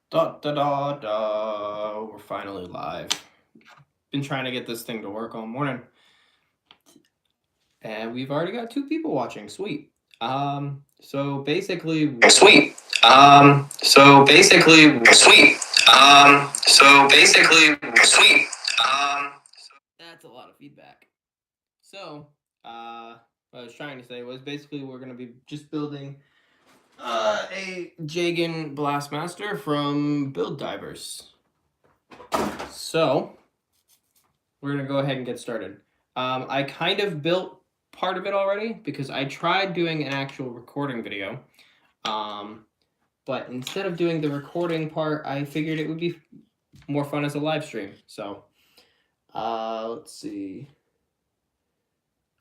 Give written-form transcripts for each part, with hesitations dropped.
Da da da da. We're finally live. Been trying to get this thing to work all morning, and we've already got 2 people watching. Sweet. So basically, Sweet. Sweet. Sweet. that's a lot of feedback. So, what I was trying to say was basically we're gonna be just building a Jagan Blastmaster from Build Divers. So, we're gonna go ahead and get started. I kind of built part of it already because I tried doing an actual recording video. But instead of doing the recording part, I figured it would be more fun as a live stream. So, let's see.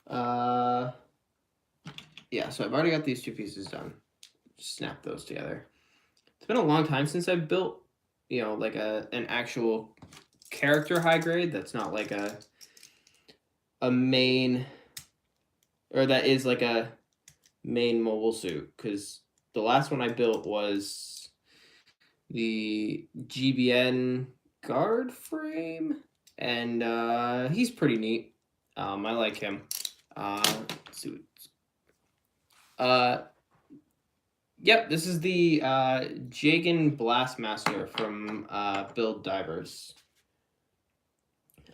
Yeah, so I've already got these 2 pieces done. Just snap those together. It's been a long time since I've built, like an actual character high grade that's not like a main, or that is like a main mobile suit, because the last one I built was the GBN guard frame, and he's pretty neat. I like him. Let's see. Yep, this is the Jagan Blastmaster from Build Divers.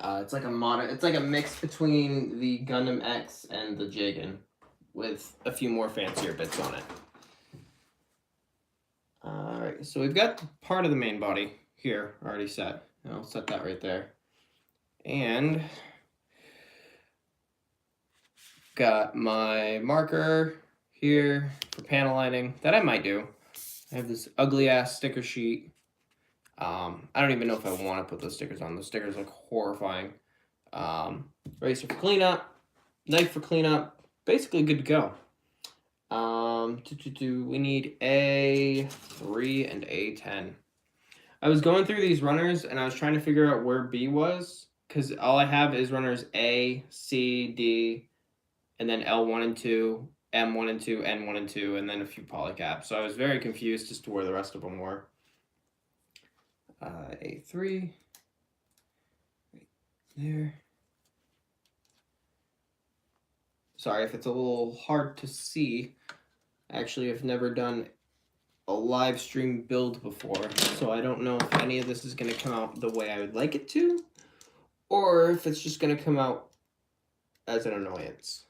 It's like a modern. It's like a mix between the Gundam X and the Jagan, with a few more fancier bits on it. Alright, so we've got part of the main body here already set. I'll set that right there. And got my marker here for panel lining that I might do. I have this ugly ass sticker sheet. I don't even know if I want to put those stickers on. Those stickers look horrifying. Eraser for cleanup, knife for cleanup, basically good to go. We need A3 and A10. I was going through these runners and I was trying to figure out where B was, because all I have is runners A, C, D, and then L1 and 2, M1 and 2, N1 and 2, and then a few polycaps. So I was very confused as to where the rest of them were. A3, right there. Sorry if it's a little hard to see. Actually, I've never done a live stream build before, so I don't know if any of this is going to come out the way I would like it to, or if it's just going to come out as an annoyance.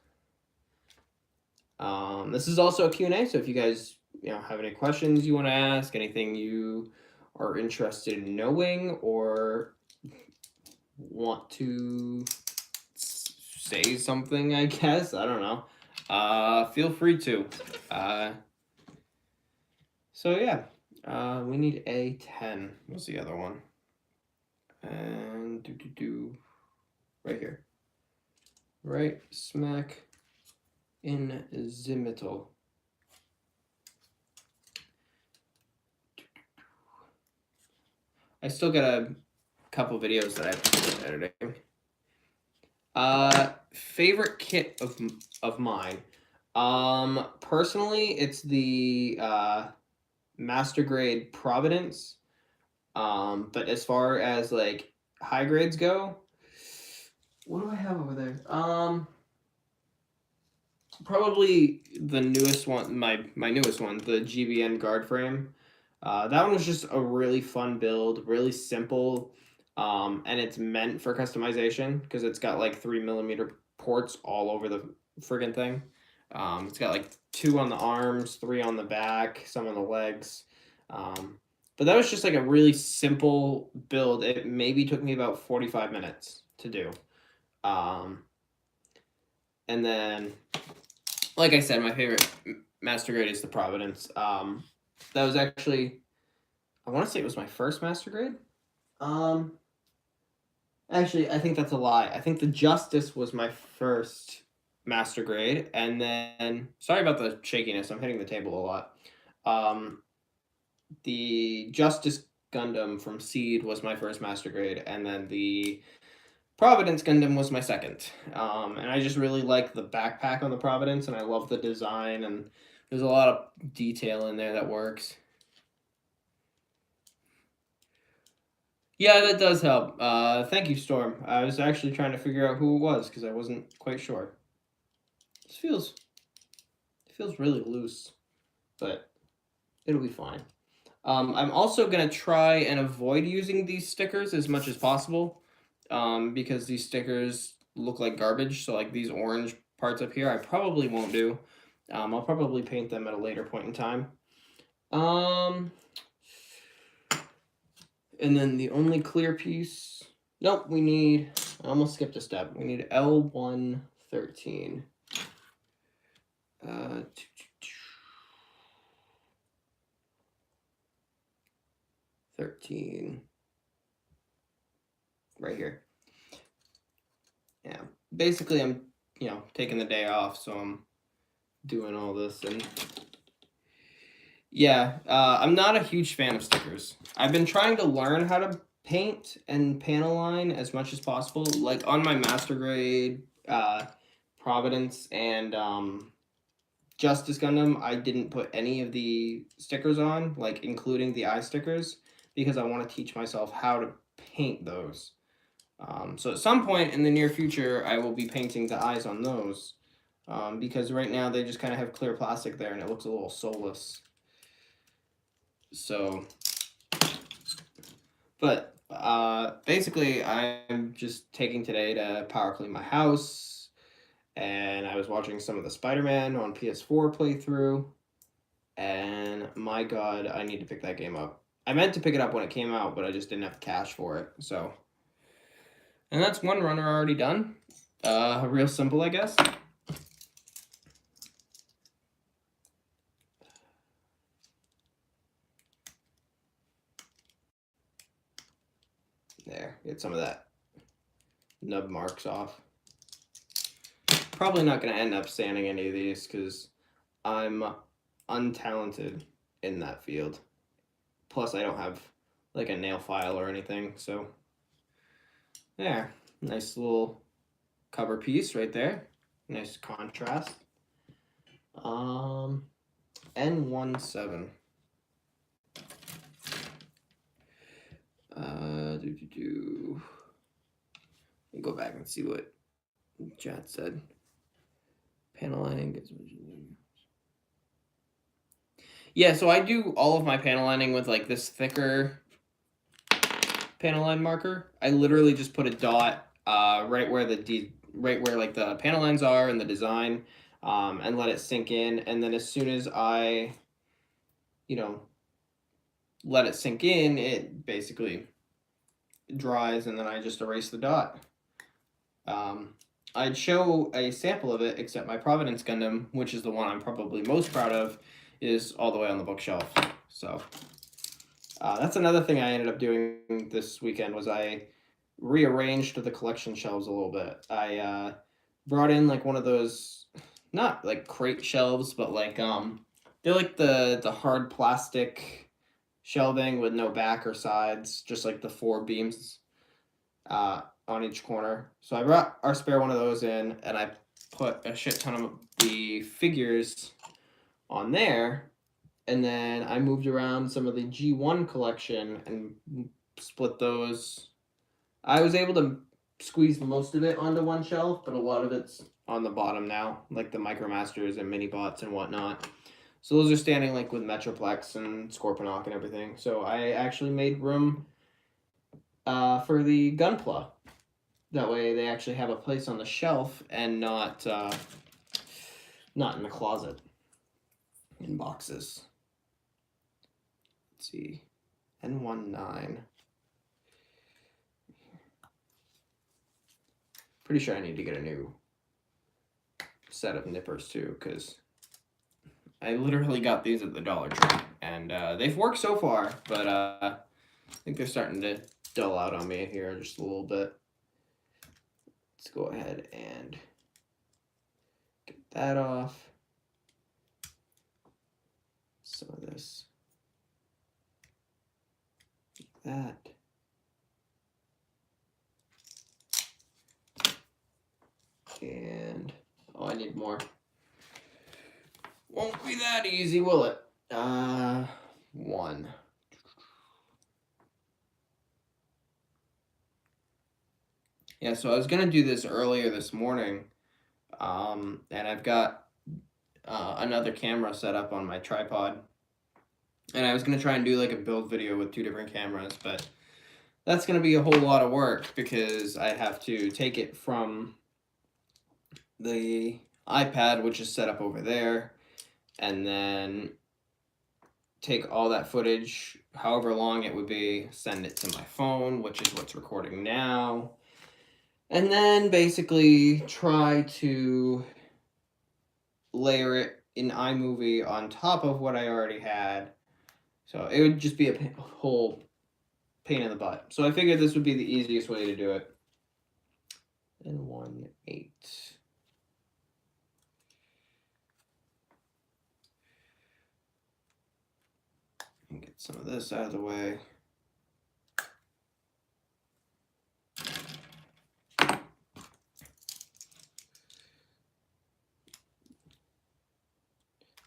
This is also a Q&A, so if you guys have any questions you want to ask, anything you are interested in knowing, or want to say something, I guess, I don't know, feel free to. So yeah, we need A10. What's the other one? And right here, right smack in the middle. I still got a couple videos that I've been editing. Favorite kit of mine. Personally, it's the Master Grade Providence. But as far as like high grades go, what do I have over there? Probably the newest one, my newest one, the GBN guard frame. That one was just a really fun build, really simple, and it's meant for customization because it's got like 3mm ports all over the friggin' thing. It's got like 2 on the arms, 3 on the back, some on the legs. But that was just like a really simple build. It maybe took me about 45 minutes to do. And then, like I said, my favorite Master Grade is the Providence. That was actually, I want to say it was my first Master Grade. Actually, I think that's a lie. I think the Justice was my first Master Grade, and then, sorry about the shakiness, I'm hitting the table a lot. The Justice Gundam from Seed was my first Master Grade, and then the Providence Gundam was my second. And I just really like the backpack on the Providence, and I love the design, and there's a lot of detail in there that works. Yeah, that does help. Thank you, Storm. I was actually trying to figure out who it was because I wasn't quite sure. This feels really loose, but it'll be fine. I'm also gonna try and avoid using these stickers as much as possible, because these stickers look like garbage. So like these orange parts up here, I probably won't do. I'll probably paint them at a later point in time. And then the only clear piece. Nope, we need. I almost skipped a step. We need L113. 13. Right here. Yeah. Basically, I'm, taking the day off, so I'm doing all this. And yeah, I'm not a huge fan of stickers. I've been trying to learn how to paint and panel line as much as possible. Like on my master grade, Providence and Justice Gundam, I didn't put any of the stickers on, like including the eye stickers, because I want to teach myself how to paint those. So at some point in the near future, I will be painting the eyes on those, because right now they just kind of have clear plastic there and it looks a little soulless. So, but basically, I'm just taking today to power clean my house, and I was watching some of the Spider-Man on PS4 playthrough, and my God, I need to pick that game up. I meant to pick it up when it came out, but I just didn't have cash for it. So, and that's one runner already done. Real simple, I guess. There, get some of that nub marks off. Probably not going to end up sanding any of these because I'm untalented in that field. Plus, I don't have like a nail file or anything. So, there, nice little cover piece right there. Nice contrast. N17. Go back and see what chat said. Panel lining. Yeah, so I do all of my panel lining with like this thicker panel line marker. I literally just put a dot right where like the panel lines are in the design, and let it sink in. And then as soon as I, let it sink in, it basically dries, and then I just erase the dot. I'd show a sample of it, except my Providence Gundam, which is the one I'm probably most proud of, is all the way on the bookshelf. So that's another thing I ended up doing this weekend was I rearranged the collection shelves a little bit. I brought in like one of those, not like crate shelves, but like they're like the hard plastic shelving with no back or sides, just like the 4 beams on each corner. So I brought our spare one of those in, and I put a shit ton of the figures on there, and then I moved around some of the G1 collection and split those. I was able to squeeze most of it onto one shelf, but a lot of it's on the bottom now, like the Micromasters and mini bots and whatnot. So those are standing like with Metroplex and Scorponok and everything. So I actually made room for the Gunpla. That way they actually have a place on the shelf and not in the closet in boxes. Let's see. N19. Pretty sure I need to get a new set of nippers too, because I literally got these at the Dollar Tree, and they've worked so far, but I think they're starting to dull out on me here just a little bit. Let's go ahead and get that off. Some of this. Like that. And, oh, I need more. Won't be that easy, will it? 1. Yeah, so I was gonna do this earlier this morning, and I've got another camera set up on my tripod, and I was gonna try and do like a build video with 2 different cameras, but that's gonna be a whole lot of work because I have to take it from the iPad, which is set up over there, and then take all that footage, however long it would be, send it to my phone, which is what's recording now, and then basically try to layer it in iMovie on top of what I already had. So it would just be a whole pain in the butt. So I figured this would be the easiest way to do it. And 1/8. And get some of this out of the way.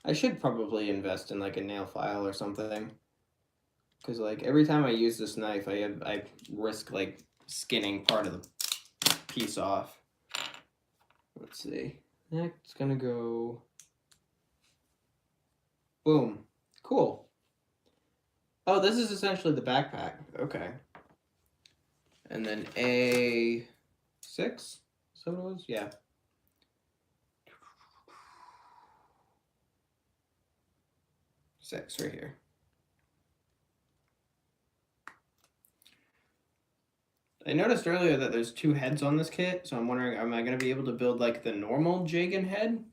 I should probably invest in like a nail file or something. Because like every time I use this knife, I risk like skinning part of the piece off. Let's see. Next, gonna go. Boom. Cool. Oh, this is essentially the backpack. Okay. And then A6? Is that what it was? Yeah. Six right here. I noticed earlier that there's 2 heads on this kit, so I'm wondering, am I going to be able to build like the normal Jagan head?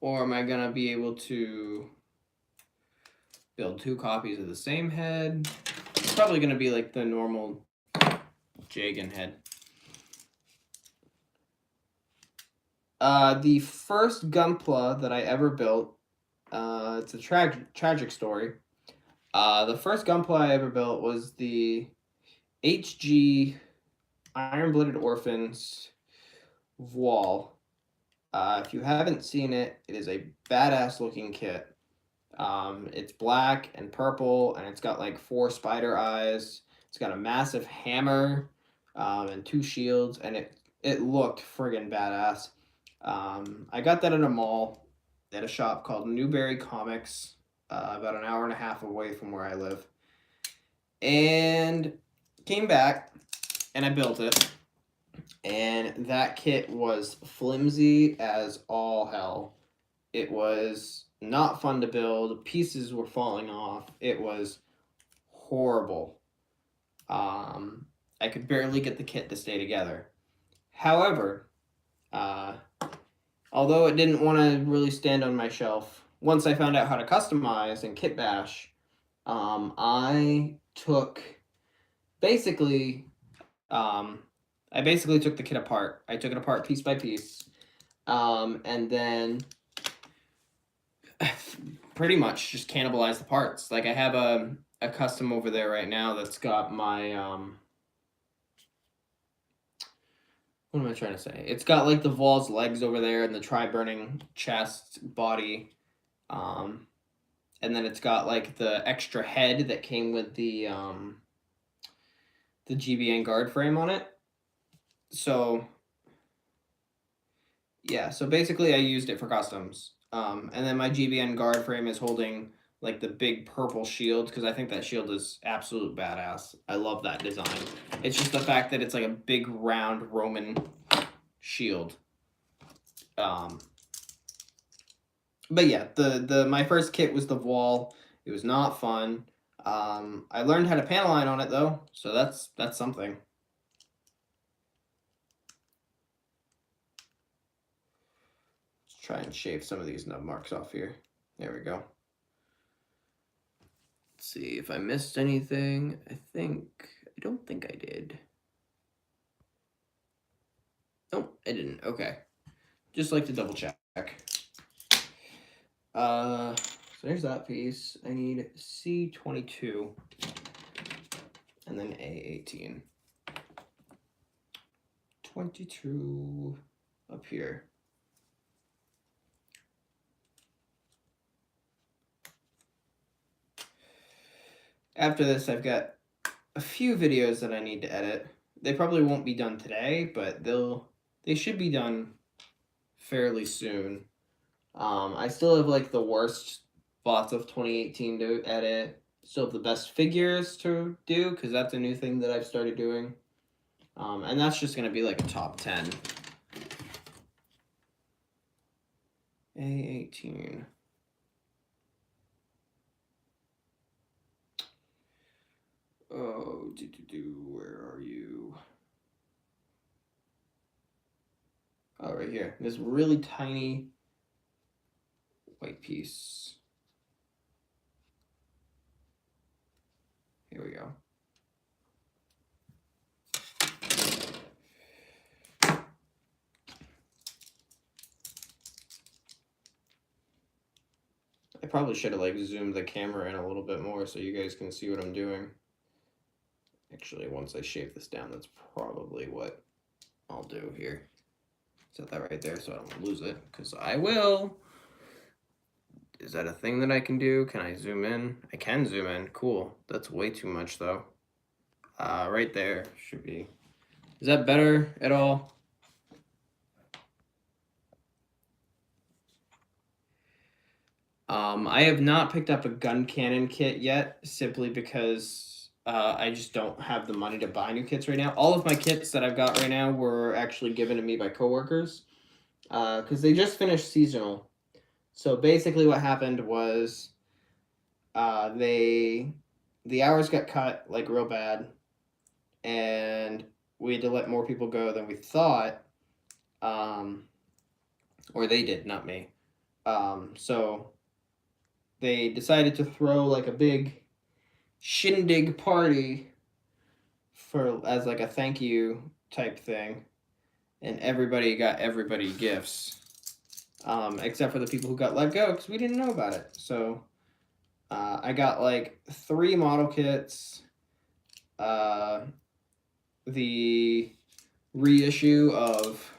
Or am I going to be able to build 2 copies of the same head? It's probably going to be like the normal Jagan head. The first GUNPLA that I ever built, it's a tragic story. The first GUNPLA I ever built was the HG Iron-Blooded Orphans Voile. If you haven't seen it, it is a badass looking kit. It's black and purple, and it's got like 4 spider eyes. It's got a massive hammer and 2 shields, and it looked friggin' badass. I got that at a mall at a shop called Newberry Comics, about an hour and a half away from where I live. And came back, and I built it. And that kit was flimsy as all hell. It was not fun to build. Pieces were falling off. It was horrible. I could barely get the kit to stay together. However, although it didn't want to really stand on my shelf, once I found out how to customize and kit bash, I took basically I basically took the kit apart. I took it apart piece by piece, and then pretty much just cannibalized the parts. Like I have a custom over there right now that's got my what am I trying to say? It's got like the Vol's legs over there and the tri-burning chest, body, and then it's got like the extra head that came with the GBN guard frame on it. So yeah, so basically I used it for customs. And then my GBN guard frame is holding like the big purple shield because I think that shield is absolute badass. I love that design. It's just the fact that it's like a big round Roman shield. But yeah, my first kit was the Vol. It was not fun. I learned how to panel line on it though, so that's something. Try and shave some of these nub marks off here. There we go. Let's see if I missed anything. I don't think I did. Nope, I didn't. Okay. Just like to double check. So there's that piece. I need C22 and then A18. 22 up here. After this, I've got a few videos that I need to edit. They probably won't be done today, but they should be done fairly soon. I still have like the worst bots of 2018 to edit. Still have the best figures to do because that's a new thing that I've started doing. And that's just gonna be like a top 10. A18. Oh, where are you? Oh, right here. This really tiny white piece. Here we go. I probably should have like zoomed the camera in a little bit more so you guys can see what I'm doing. Actually, once I shave this down, that's probably what I'll do here. Set that right there so I don't lose it, because I will. Is that a thing that I can do? Can I zoom in? I can zoom in. Cool. That's way too much though. Right there should be. Is that better at all? I have not picked up a gun cannon kit yet, simply because I just don't have the money to buy new kits right now. All of my kits that I've got right now were actually given to me by coworkers because they just finished seasonal. So basically what happened was the hours got cut like real bad, and we had to let more people go than we thought. Or they did, not me. So they decided to throw like a big shindig party for as like a thank you type thing, and everybody got everybody gifts, except for the people who got let go because we didn't know about it. So I got like 3 model kits, the reissue of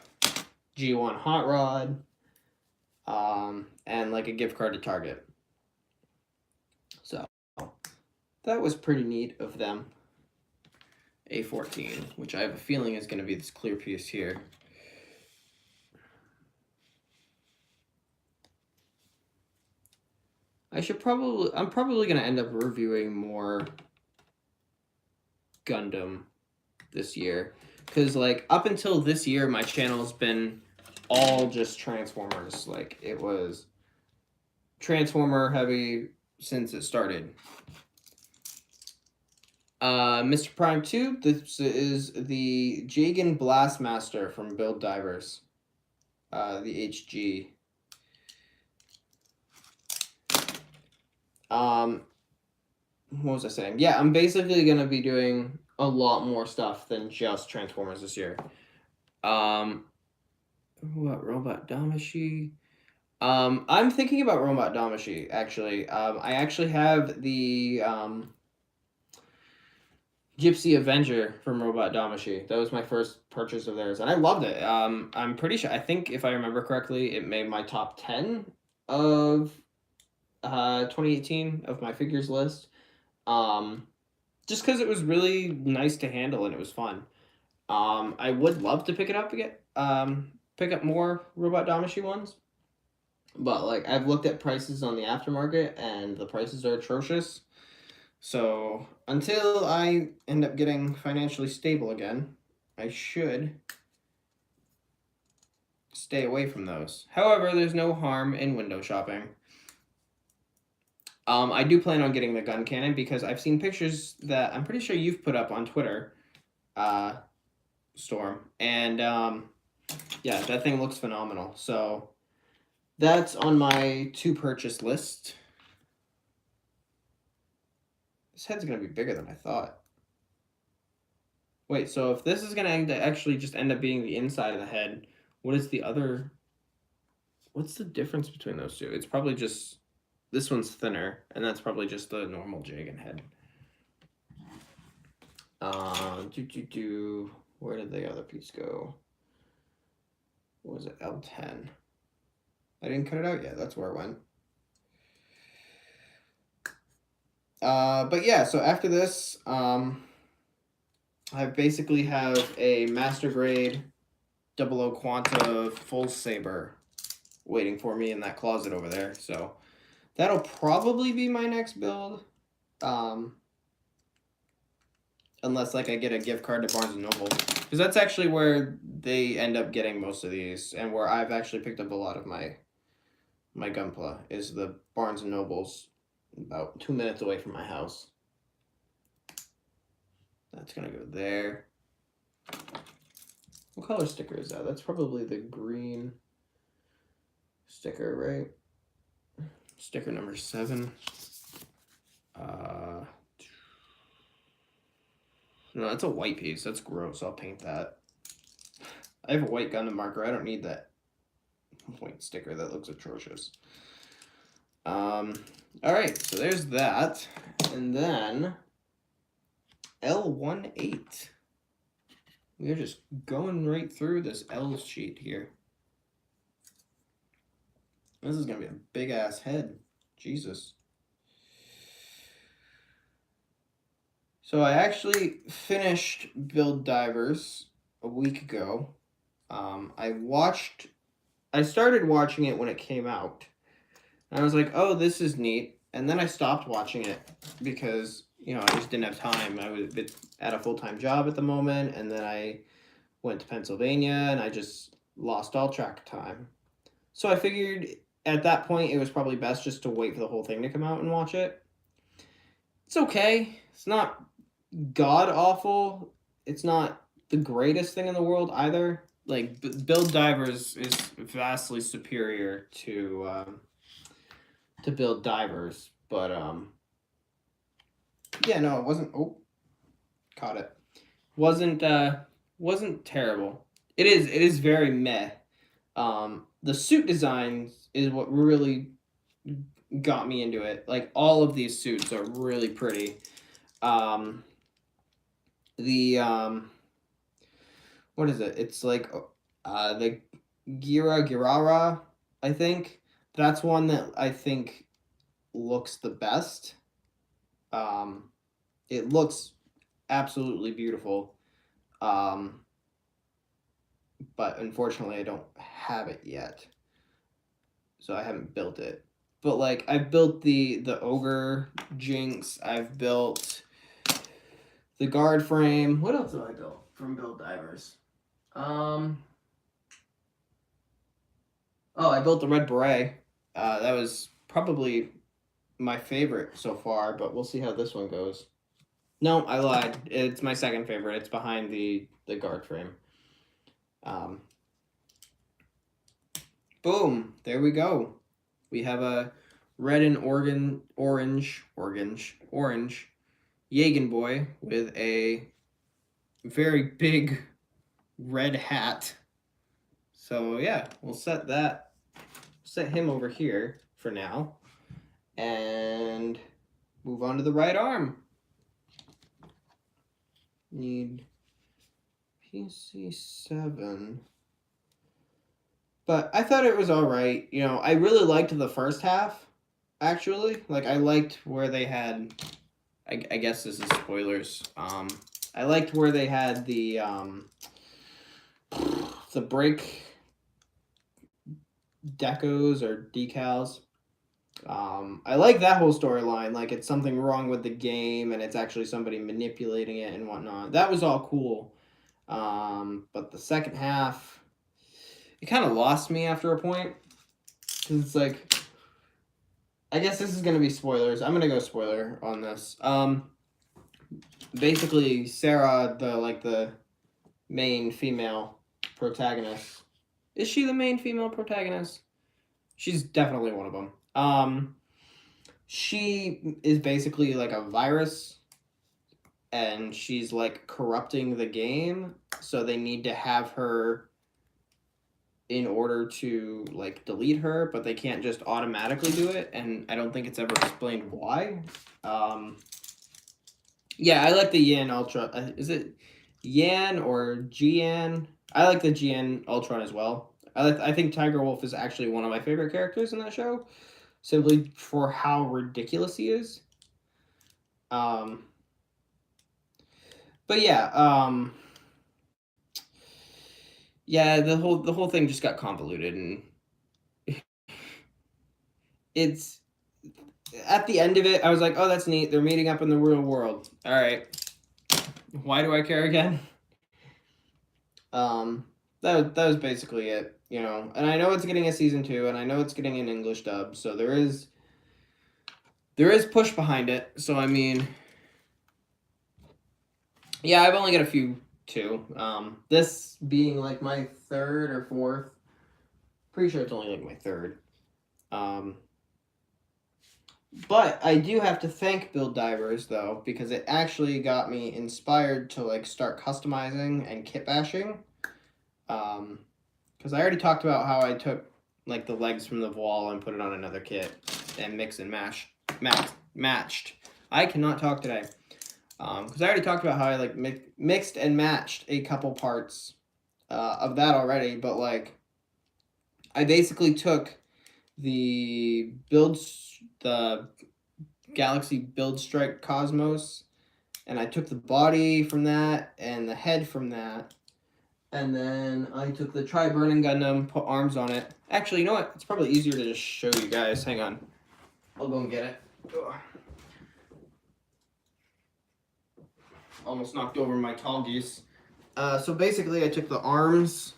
G1 Hot Rod, and like a gift card to Target. So that was pretty neat of them. A14, which I have a feeling is going to be this clear piece here. I'm probably going to end up reviewing more Gundam this year, because like up until this year my channel's been all just Transformers. Like it was Transformer heavy since it started. Mr. Prime 2, this is the Jagan Blastmaster from Build Divers, the HG. What was I saying? Yeah, I'm basically gonna be doing a lot more stuff than just Transformers this year. What, Robot Damashi? I'm thinking about Robot Damashi, actually. I actually have the Gypsy Avenger from Robot Damashi. That was my first purchase of theirs, and I loved it. I'm pretty sure, I think if I remember correctly, it made my top 10 of 2018 of my figures list. Just because it was really nice to handle and it was fun. I would love to pick it up again, pick up more Robot Damashi ones, but like I've looked at prices on the aftermarket and the prices are atrocious. So until I end up getting financially stable again, I should stay away from those. However, there's no harm in window shopping. I do plan on getting the gun cannon because I've seen pictures that I'm pretty sure you've put up on Twitter, Storm, and yeah, that thing looks phenomenal. So that's on my to purchase list. This head's gonna be bigger than I thought. Wait, so if this is gonna actually just end up being the inside of the head, what is the other? What's the difference between those two? It's probably just this one's thinner, and that's probably just the normal Jagan head. Where did the other piece go? What was it? L10. I didn't cut it out yet. That's where it went. But yeah, so after this, I basically have a Master Grade 00 Quanta Full Saber waiting for me in that closet over there. So that'll probably be my next build. Unless like I get a gift card to Barnes & Noble. Because that's actually where they end up getting most of these, and where I've actually picked up a lot of my Gunpla is the Barnes & Nobles, about 2 minutes away from my house. That's gonna go there. What color sticker is that? That's probably the green sticker, right? Sticker number 7. No, that's a white piece. That's gross. I'll paint that. I have a white Gundam marker. I don't need that white sticker. That looks atrocious. Alright, so there's that. And then L18. We're just going right through this L sheet here. This is going to be a big-ass head. Jesus. So I actually finished Build Divers a week ago. I started watching it when it came out. And I was like, oh, this is neat. And then I stopped watching it because, you know, I just didn't have time. I was at a full-time job at the moment, and then I went to Pennsylvania, and I just lost all track of time. So I figured at that point it was probably best just to wait for the whole thing to come out and watch it. It's okay. It's not god-awful. It's not the greatest thing in the world either. Like, Build Divers is vastly superior to Build Divers, but yeah, no, it wasn't. Oh, caught it. Wasn't terrible. It is very meh. The suit designs is what really got me into it. Like, all of these suits are really pretty. What is it? It's like the Girara, I think. That's one that I think looks the best. It looks absolutely beautiful. But unfortunately I don't have it yet. So I haven't built it. But like, I've built the Ogre Jinx, I've built the guard frame. What else have I built from Build Divers? Oh, I built the Red Beret. That was probably my favorite so far, but we'll see how this one goes. No, I lied. It's my second favorite. It's behind the guard frame. Boom. There we go. We have a red and orange Jagen boy with a very big red hat. So yeah, we'll set him over here for now and move on to the right arm. Need PC7. But I thought it was all right. You know, I really liked the first half, actually. Like, I liked where they had, I guess this is spoilers. I liked where they had the brake decos or decals. I like that whole storyline. Like, it's something wrong with the game, and it's actually somebody manipulating it and whatnot. That was all cool. But the second half, it kind of lost me after a point. Because it's like, I guess this is going to be spoilers. I'm going to go spoiler on this. Basically, Sarah, the main female protagonist. Is she the main female protagonist? She's definitely one of them. She is basically like a virus, and she's like corrupting the game, so they need to have her in order to like delete her, but they can't just automatically do it, and I don't think it's ever explained why. Yeah, I like the Yan Ultra. Is it Yan or Gian? I like the Gian Ultron as well. I think Tiger Wolf is actually one of my favorite characters in that show, simply for how ridiculous he is. But But yeah, yeah, the whole thing just got convoluted, and it's at the end of it, I was like, oh, that's neat. They're meeting up in the real world. All right. Why do I care again? That was basically it, you know. And I know it's getting a season 2, and I know it's getting an English dub, so there is push behind it. So I mean, yeah, I've only got a few too. This being like my third or fourth. Pretty sure it's only like my third. But I do have to thank Build Divers though, because it actually got me inspired to like start customizing and kit bashing. Because I already talked about how I took like the legs from the wall and put it on another kit and mix and matched. I cannot talk today. Because I already talked about how I like mixed and matched a couple parts of that already, but like I basically took the Galaxy Build Strike Cosmos, and I took the body from that and the head from that, and then I took the Tri-Burning Gundam, put arms on it. Actually, you know what? It's probably easier to just show you guys. Hang on. I'll go and get it. Ugh. Almost knocked over my tall geese. So basically, I took the arms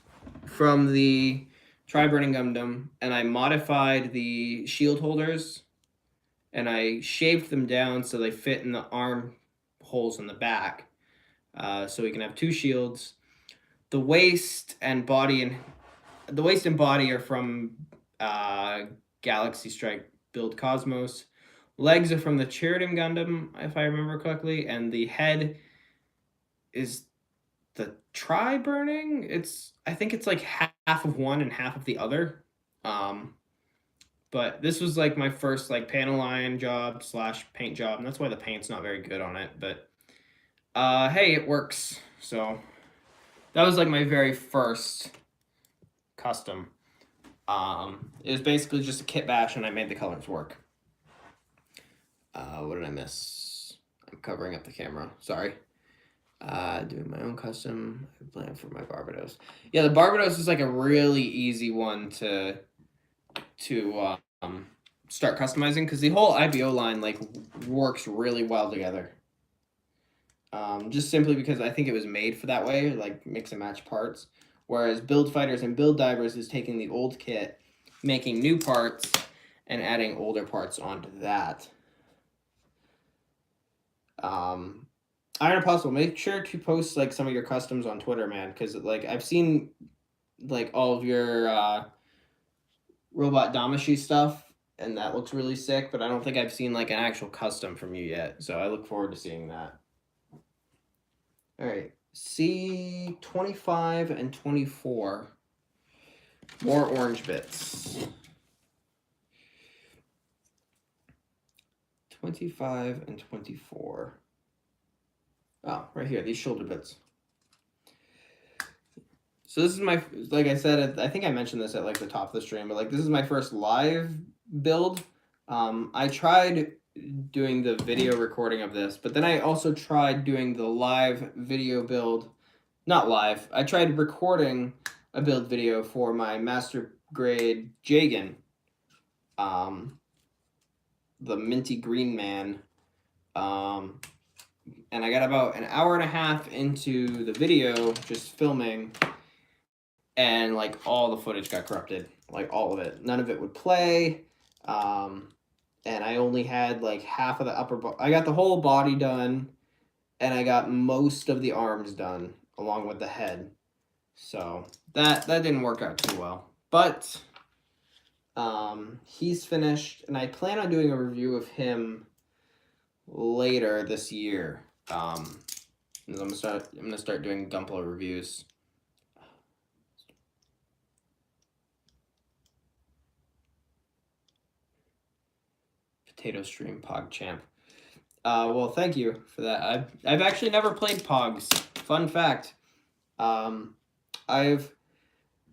from the Tri-Burning Gundam, and I modified the shield holders, and I shaved them down so they fit in the arm holes in the back, so we can have 2 shields. The waist and body are from Galaxy Strike Build Cosmos. Legs are from the Cherubim Gundam, if I remember correctly, and the head is the Tri-Burning. I think it's like half of one and half of the other. But this was like my first like panel line job / paint job, and that's why the paint's not very good on it. But hey, it works. So that was like my very first custom. It was basically just a kit bash, and I made the colors work. What did I miss? I'm covering up the camera. Sorry. Doing my own custom. I plan for my Barbados. Yeah, the Barbados is like a really easy one to start customizing, because the whole IBO line like works really well together. Just simply because I think it was made for that way, like mix and match parts. Whereas Build Fighters and Build Divers is taking the old kit, making new parts, and adding older parts onto that. Iron Apostle, make sure to post like some of your customs on Twitter, man, because like I've seen like all of your Robot Damashi stuff, and that looks really sick, but I don't think I've seen like an actual custom from you yet, so I look forward to seeing that. All right, C25 and 24. More orange bits. 25 and 24. Oh, right here, these shoulder bits. So this is my, like I said, I think I mentioned this at like the top of the stream, but like this is my first live build. I tried doing the video recording of this, but then I also tried doing the live video build. Not live. I tried recording a build video for my master grade Jagan. The minty green man. And I got about an hour and a half into the video just filming, and like all the footage got corrupted, like all of it. None of it would play. And I only had like half of the upper I got the whole body done, and I got most of the arms done along with the head. So that didn't work out too well. But he's finished, and I plan on doing a review of him later this year. I'm gonna start doing GUNPLA reviews. Potato Stream PogChamp. Well, thank you for that. I've actually never played Pogs. Fun fact. I've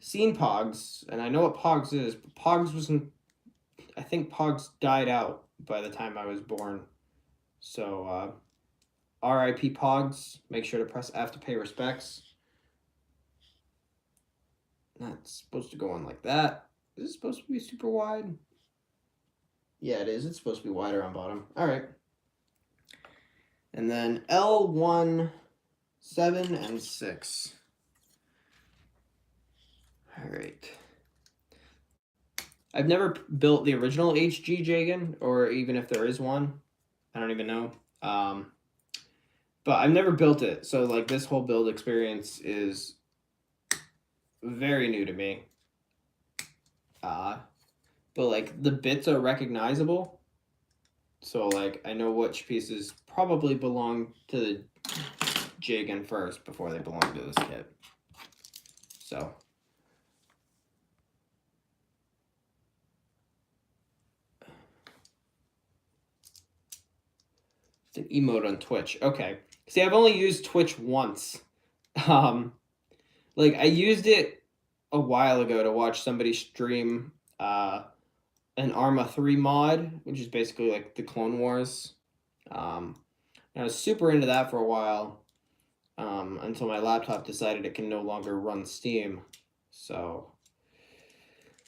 seen Pogs, and I know what Pogs is, but Pogs wasn't. I think Pogs died out by the time I was born. So RIP Pogs. Make sure to press F to pay respects. That's supposed to go on like that. Is it supposed to be super wide? Yeah, it is. It's supposed to be wider on bottom. All right. And then L1, 7, and 6. All right. I've never built the original HG Jagan, or even if there is one. I don't even know. But I've never built it. So, like, this whole build experience is very new to me. But, like, the bits are recognizable. So, like, I know which pieces probably belong to the Jagan first before they belong to this kit. So... it's an emote on Twitch. Okay. See, I've only used Twitch once. Like, I used it a while ago to watch somebody stream an Arma 3 mod, which is basically like the Clone Wars. And I was super into that for a while until my laptop decided it can no longer run Steam. So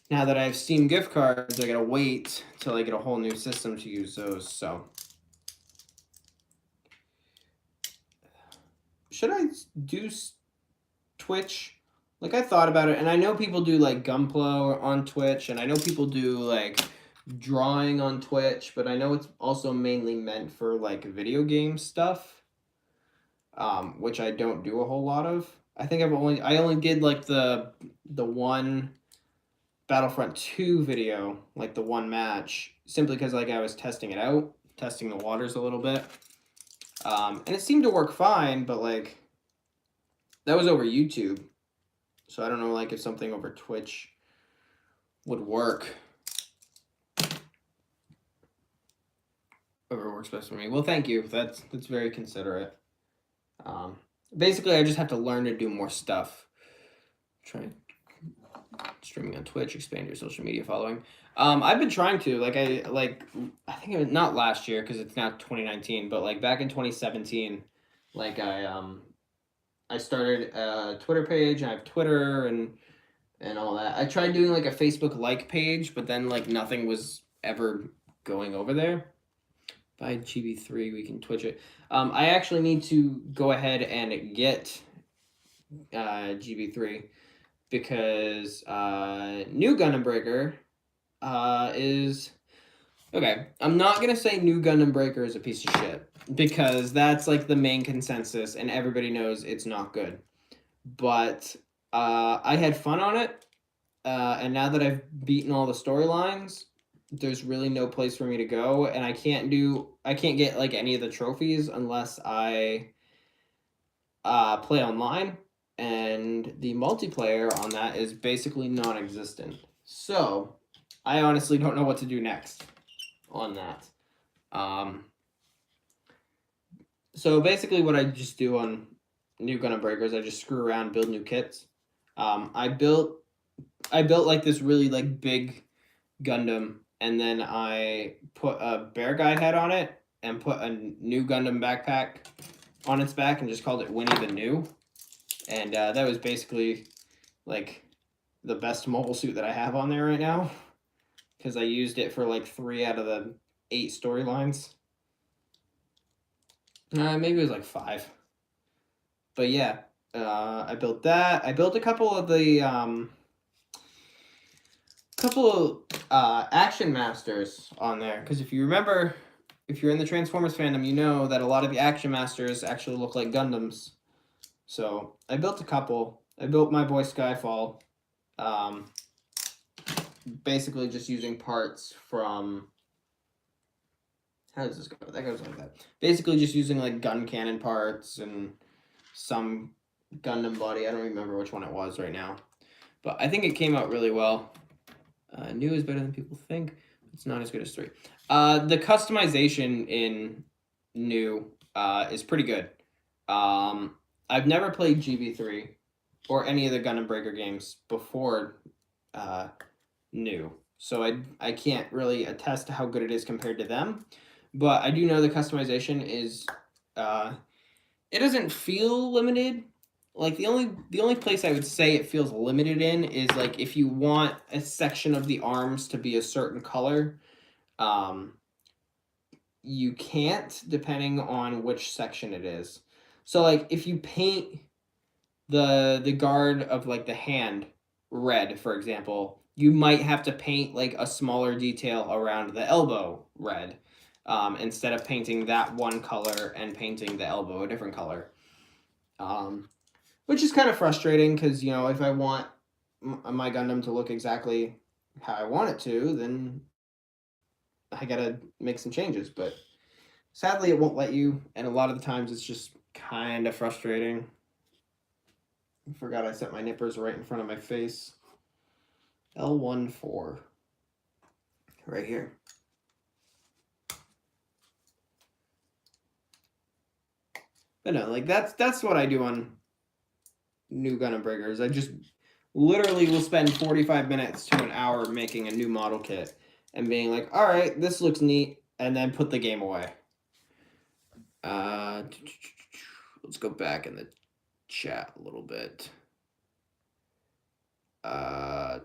now that I have Steam gift cards, I gotta wait till I get a whole new system to use those. So should I do Twitch? Like, I thought about it, and I know people do like GUNPLA on Twitch, and I know people do like drawing on Twitch, but I know it's also mainly meant for like video game stuff, which I don't do a whole lot of. I think I only did like the one Battlefront 2 video, like the one match, simply because like I was testing it out, testing the waters a little bit. And it seemed to work fine, but like that was over YouTube. So I don't know like if something over Twitch would work. Whatever works best for me. Well, thank you. That's very considerate. Basically I just have to learn to do more stuff. Try streaming on Twitch, expand your social media following. I've been trying to, I think it was not last year because it's now 2019, but like back in 2017, like I started a Twitter page, and I have Twitter and all that. I tried doing like a Facebook like page, but then like nothing was ever going over there. By GB3, we can Twitch it. I actually need to go ahead and get GB3 because New Gundam Breaker is... Okay, I'm not going to say New Gundam Breaker is a piece of shit because that's like the main consensus and everybody knows it's not good. But I had fun on it, and now that I've beaten all the storylines, there's really no place for me to go, and I can't get like any of the trophies unless I play online, and the multiplayer on that is basically non-existent. So I honestly don't know what to do next on that. So basically what I just do on New Gundam Breakers, I just screw around, build new kits. I built like this really like big Gundam, and then I put a bear guy head on it and put a New Gundam backpack on its back and just called it Winnie the New. And that was basically like the best mobile suit that I have on there right now because I used it for like 3 out of the 8 storylines. Maybe it was like 5. But yeah, I built that. I built a couple of the Action Masters on there, because if you remember, if you're in the Transformers fandom, you know that a lot of the Action Masters actually look like Gundams. So I built a couple. I built my boy Skyfall, basically just using parts from... How does this go? That goes like that. Basically just using like gun cannon parts and some Gundam body. I don't remember which one it was right now, but I think it came out really well. New is better than people think. It's not as good as 3. The customization in New is pretty good. I've never played GB3 or any of the Gundam Breaker games before New, so I can't really attest to how good it is compared to them. But I do know the customization is It doesn't feel limited. Like the only place I would say it feels limited in is like if you want a section of the arms to be a certain color, um, you can't depending on which section it is. So like if you paint the guard of like the hand red, for example, you might have to paint like a smaller detail around the elbow red, instead of painting that one color and painting the elbow a different color. Which is kind of frustrating because, you know, if I want my Gundam to look exactly how I want it to, then I gotta make some changes. But sadly, it won't let you, and a lot of the times it's just kind of frustrating. I forgot I set my nippers right in front of my face. L14. Right here. But no, like that's what I do on new Gundam Breakers. I just literally will spend 45 minutes to an hour making a new model kit and being like, all right, this looks neat, and then put the game away. Let's go back in the chat a little bit. I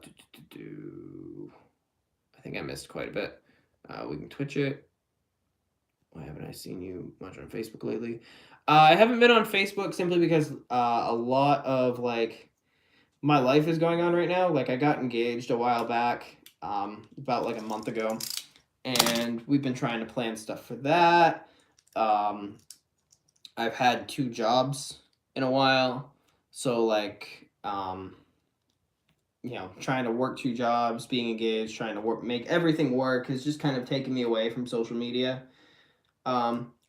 think I missed quite a bit. We can Twitch it. Why haven't I seen you much on Facebook lately? I haven't been on Facebook simply because a lot of like my life is going on right now. Like I got engaged a while back, about like a month ago, and we've been trying to plan stuff for that. I've had 2 jobs in a while, so like you know, trying to work 2 jobs, being engaged, trying to make everything work has just kind of taken me away from social media,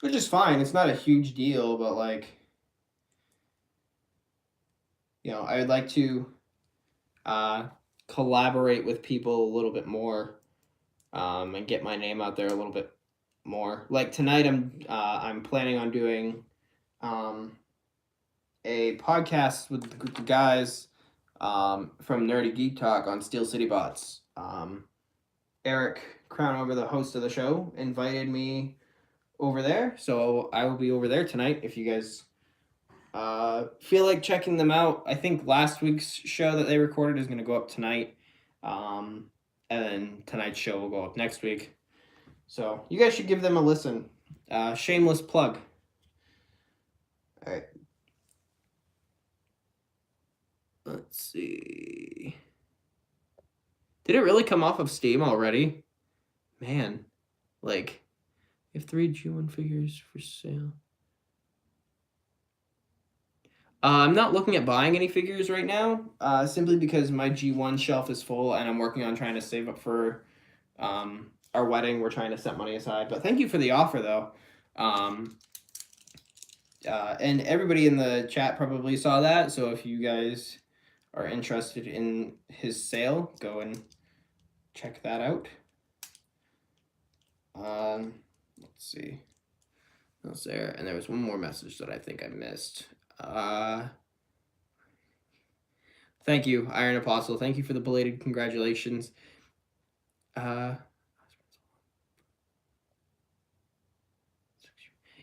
which is fine. It's not a huge deal, but like, you know, I would like to collaborate with people a little bit more, and get my name out there a little bit more. Like tonight, I'm planning on doing a podcast with a group of guys from Nerdy Geek Talk on Steel City Bots. Eric Crownover, the host of the show, invited me over there, so I will be over there tonight if you guys feel like checking them out. I think last week's show that they recorded is going to go up tonight, and then tonight's show will go up next week. So you guys should give them a listen. Shameless plug. All right. Let's see. Did it really come off of Steam already? Man, like, you have 3 G1 figures for sale. I'm not looking at buying any figures right now, simply because my G1 shelf is full and I'm working on trying to save up for our wedding. We're trying to set money aside. But thank you for the offer, though. And everybody in the chat probably saw that. So if you guys are interested in his sale, go and check that out. Let's see. That's there. And there was one more message that I think I missed. Thank you, Iron Apostle. Thank you for the belated congratulations. Yeah,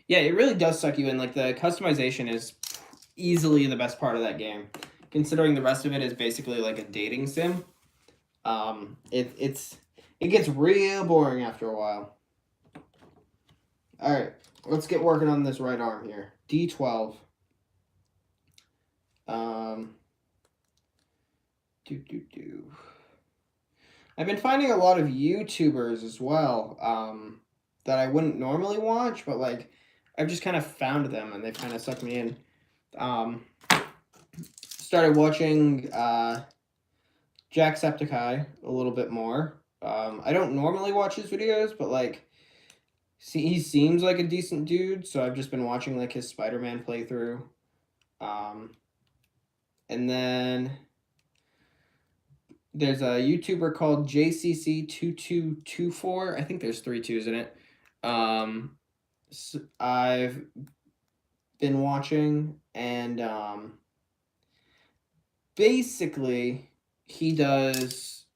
it really does suck you in. Like, the customization is easily the best part of that game, considering the rest of it is basically like a dating sim. It gets real boring after a while. All right, let's get working on this right arm here. D12. I've been finding a lot of YouTubers as well, that I wouldn't normally watch, but like I've just kind of found them and they've kind of sucked me in. Started watching Jacksepticeye a little bit more. I don't normally watch his videos, but like he seems like a decent dude, so I've just been watching like his Spider-Man playthrough. And then there's a YouTuber called JCC2224. I think there's 3 2s in it. So I've been watching, and basically he does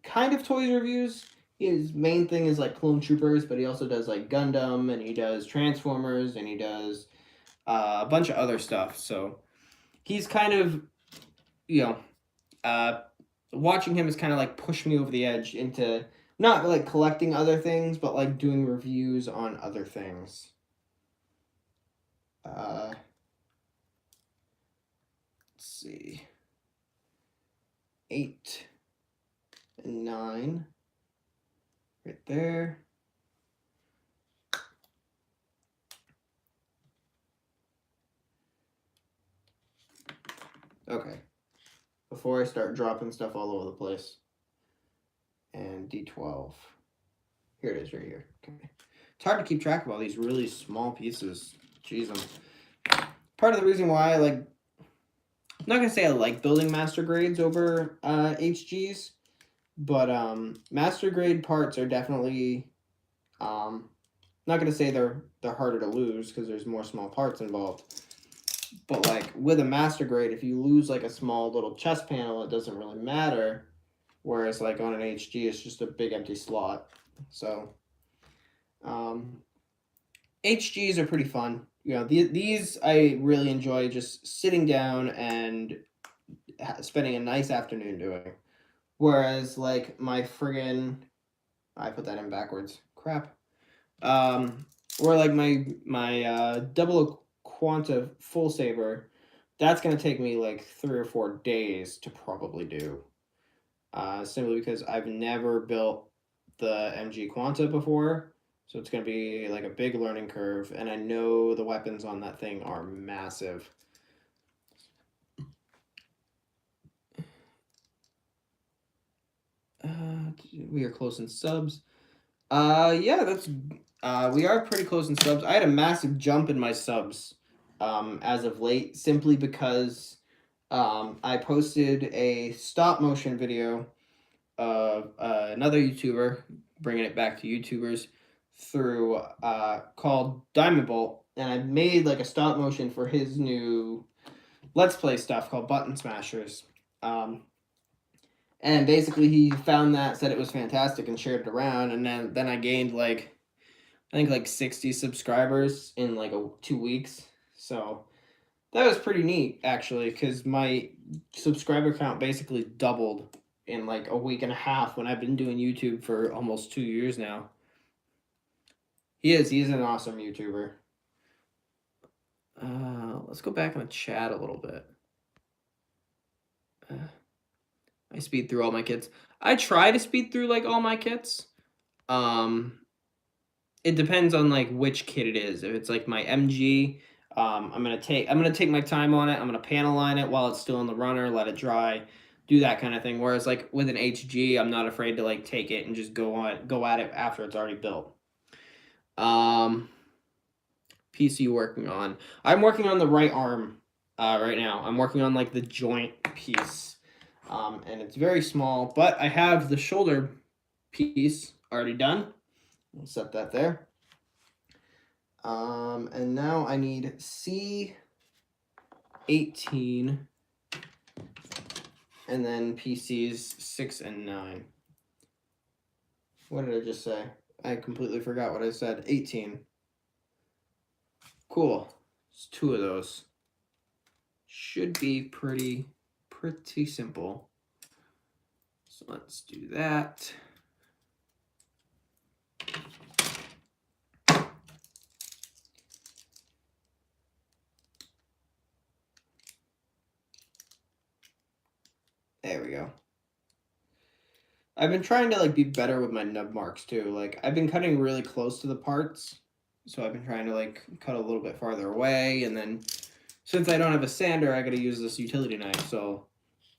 kind of toys reviews. his main thing is like clone troopers, but he also does like Gundam, and he does Transformers, and he does a bunch of other stuff. So he's kind of, you know, watching him is kind of like pushed me over the edge into not like collecting other things, but like doing reviews on other things. Let's see. 8 and 9 right there. Okay. Before I start dropping stuff all over the place. And D12. Here it is right here. Okay. It's hard to keep track of all these really small pieces. Jeez, part of the reason why I like, I'm not gonna say I like building master grades over HGs, but master grade parts are definitely not gonna say they're harder to lose because there's more small parts involved. But like with a master grade, if you lose like a small little chest panel, it doesn't really matter. Whereas like on an HG, it's just a big empty slot. So HGs are pretty fun. You know, these I really enjoy just sitting down and spending a nice afternoon doing. Whereas like my friggin', I put that in backwards. Crap. Or like my double quanta full saber, that's gonna take me like 3 or 4 days to probably do. Simply because I've never built the MG Quanta before, so it's going to be like a big learning curve, and I know the weapons on that thing are massive. We are close in subs. Yeah, that's we are pretty close in subs. I had a massive jump in my subs as of late, simply because I posted a stop motion video of another YouTuber, bringing it back to YouTubers, through called Diamond Bolt, and I made like a stop motion for his new Let's Play stuff called Button Smashers. And basically he found that, said it was fantastic, and shared it around, and then I gained like, I think like 60 subscribers in like 2 weeks. So that was pretty neat, actually, because my subscriber count basically doubled in like a week and a half when I've been doing YouTube for almost 2 years now. He's an awesome YouTuber. Let's go back in the chat a little bit. I speed through all my kits. I try to speed through like all my kits. It depends on like which kit it is. If it's like my MG, I'm gonna take my time on it. I'm gonna panel line it while it's still in the runner, let it dry, do that kind of thing. Whereas like with an HG, I'm not afraid to like take it and just go at it after it's already built. PC working on. I'm working on the right arm right now. I'm working on like the joint piece, and it's very small, but I have the shoulder piece already done. I'll set that there. And now I need C18 and then PCs 6 and 9. What did I just say? I completely forgot what I said. 18. Cool. It's 2 of those. Should be pretty simple. So let's do that. There we go. I've been trying to like be better with my nub marks too. Like I've been cutting really close to the parts, so I've been trying to like cut a little bit farther away, and then since I don't have a sander, I gotta use this utility knife, so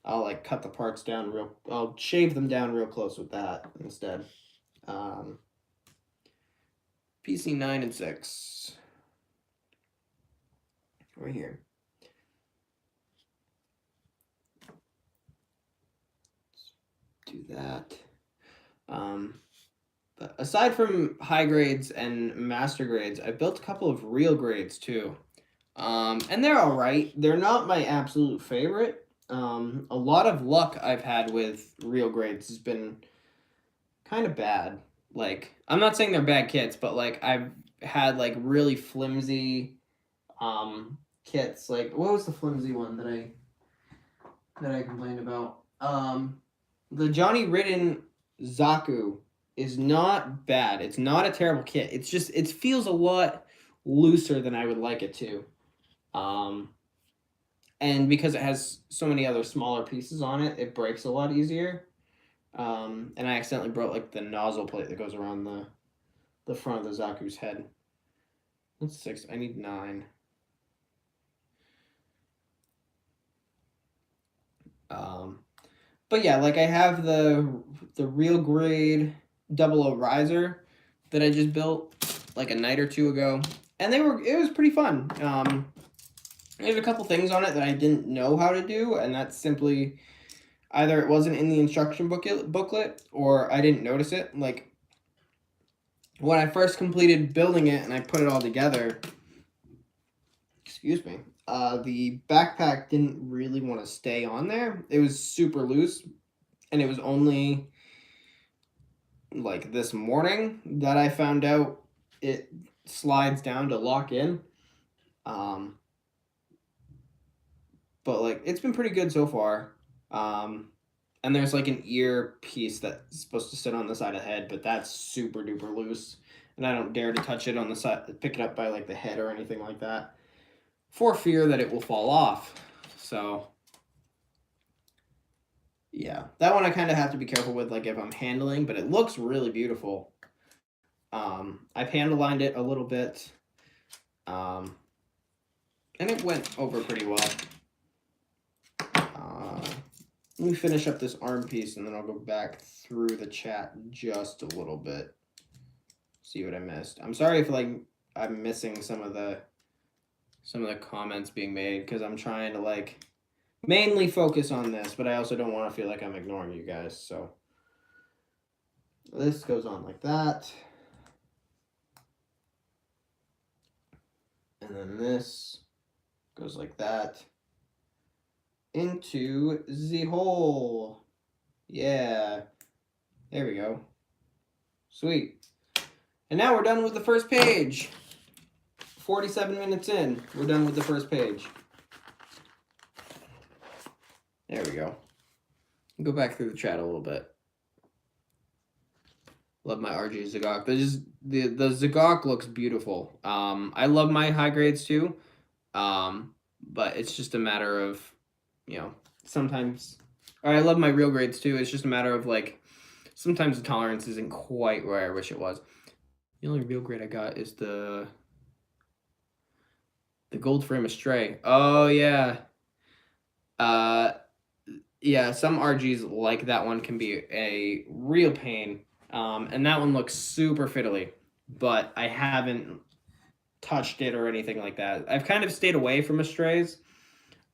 I'll like cut the parts down I'll shave them down real close with that instead. PC 9 and 6. Right here. Do that. But aside from high grades and master grades, I built a couple of real grades too. And they're all right. They're not my absolute favorite. A lot of luck I've had with real grades has been kind of bad. Like, I'm not saying they're bad kits, but like I've had like really flimsy kits. Like, what was the flimsy one that I complained about? The Johnny Ridden Zaku is not bad. It's not a terrible kit. It's just it feels a lot looser than I would like it to. Um, and because it has so many other smaller pieces on it, it breaks a lot easier. And I accidentally broke like the nozzle plate that goes around the front of the Zaku's head. That's 6. I need 9. But yeah, like I have the real grade 00 riser that I just built like a night or two ago, and it was pretty fun. There's a couple things on it that I didn't know how to do, and that's simply either it wasn't in the instruction booklet or I didn't notice it. Like when I first completed building it and I put it all together, excuse me, the backpack didn't really want to stay on there. It was super loose, and it was only like this morning that I found out it slides down to lock in. But like it's been pretty good so far. And there's like an ear piece that's supposed to sit on the side of the head, but that's super duper loose, and I don't dare to touch it on the side, pick it up by like the head or anything like that, for fear that it will fall off. So yeah, that one I kind of have to be careful with, like if I'm handling, but it looks really beautiful. I've handle lined it a little bit, and it went over pretty well. Let me finish up this arm piece, and then I'll go back through the chat just a little bit. See what I missed. I'm sorry if like I'm missing some of the comments being made, because I'm trying to like mainly focus on this, but I also don't want to feel like I'm ignoring you guys. So this goes on like that. And then this goes like that into the hole. Yeah. There we go. Sweet. And now we're done with the first page. 47 minutes in, we're done with the first page. There we go. Go back through the chat a little bit. Love my RG Zagok. The Zagok looks beautiful. I love my high grades too. But it's just a matter of, you know, sometimes, or I love my real grades too. It's just a matter of like, sometimes the tolerance isn't quite where I wish it was. The only real grade I got is the gold frame Astray. Oh yeah. Yeah, some RGs like that one can be a real pain. And that one looks super fiddly, but I haven't touched it or anything like that. I've kind of stayed away from Astrays.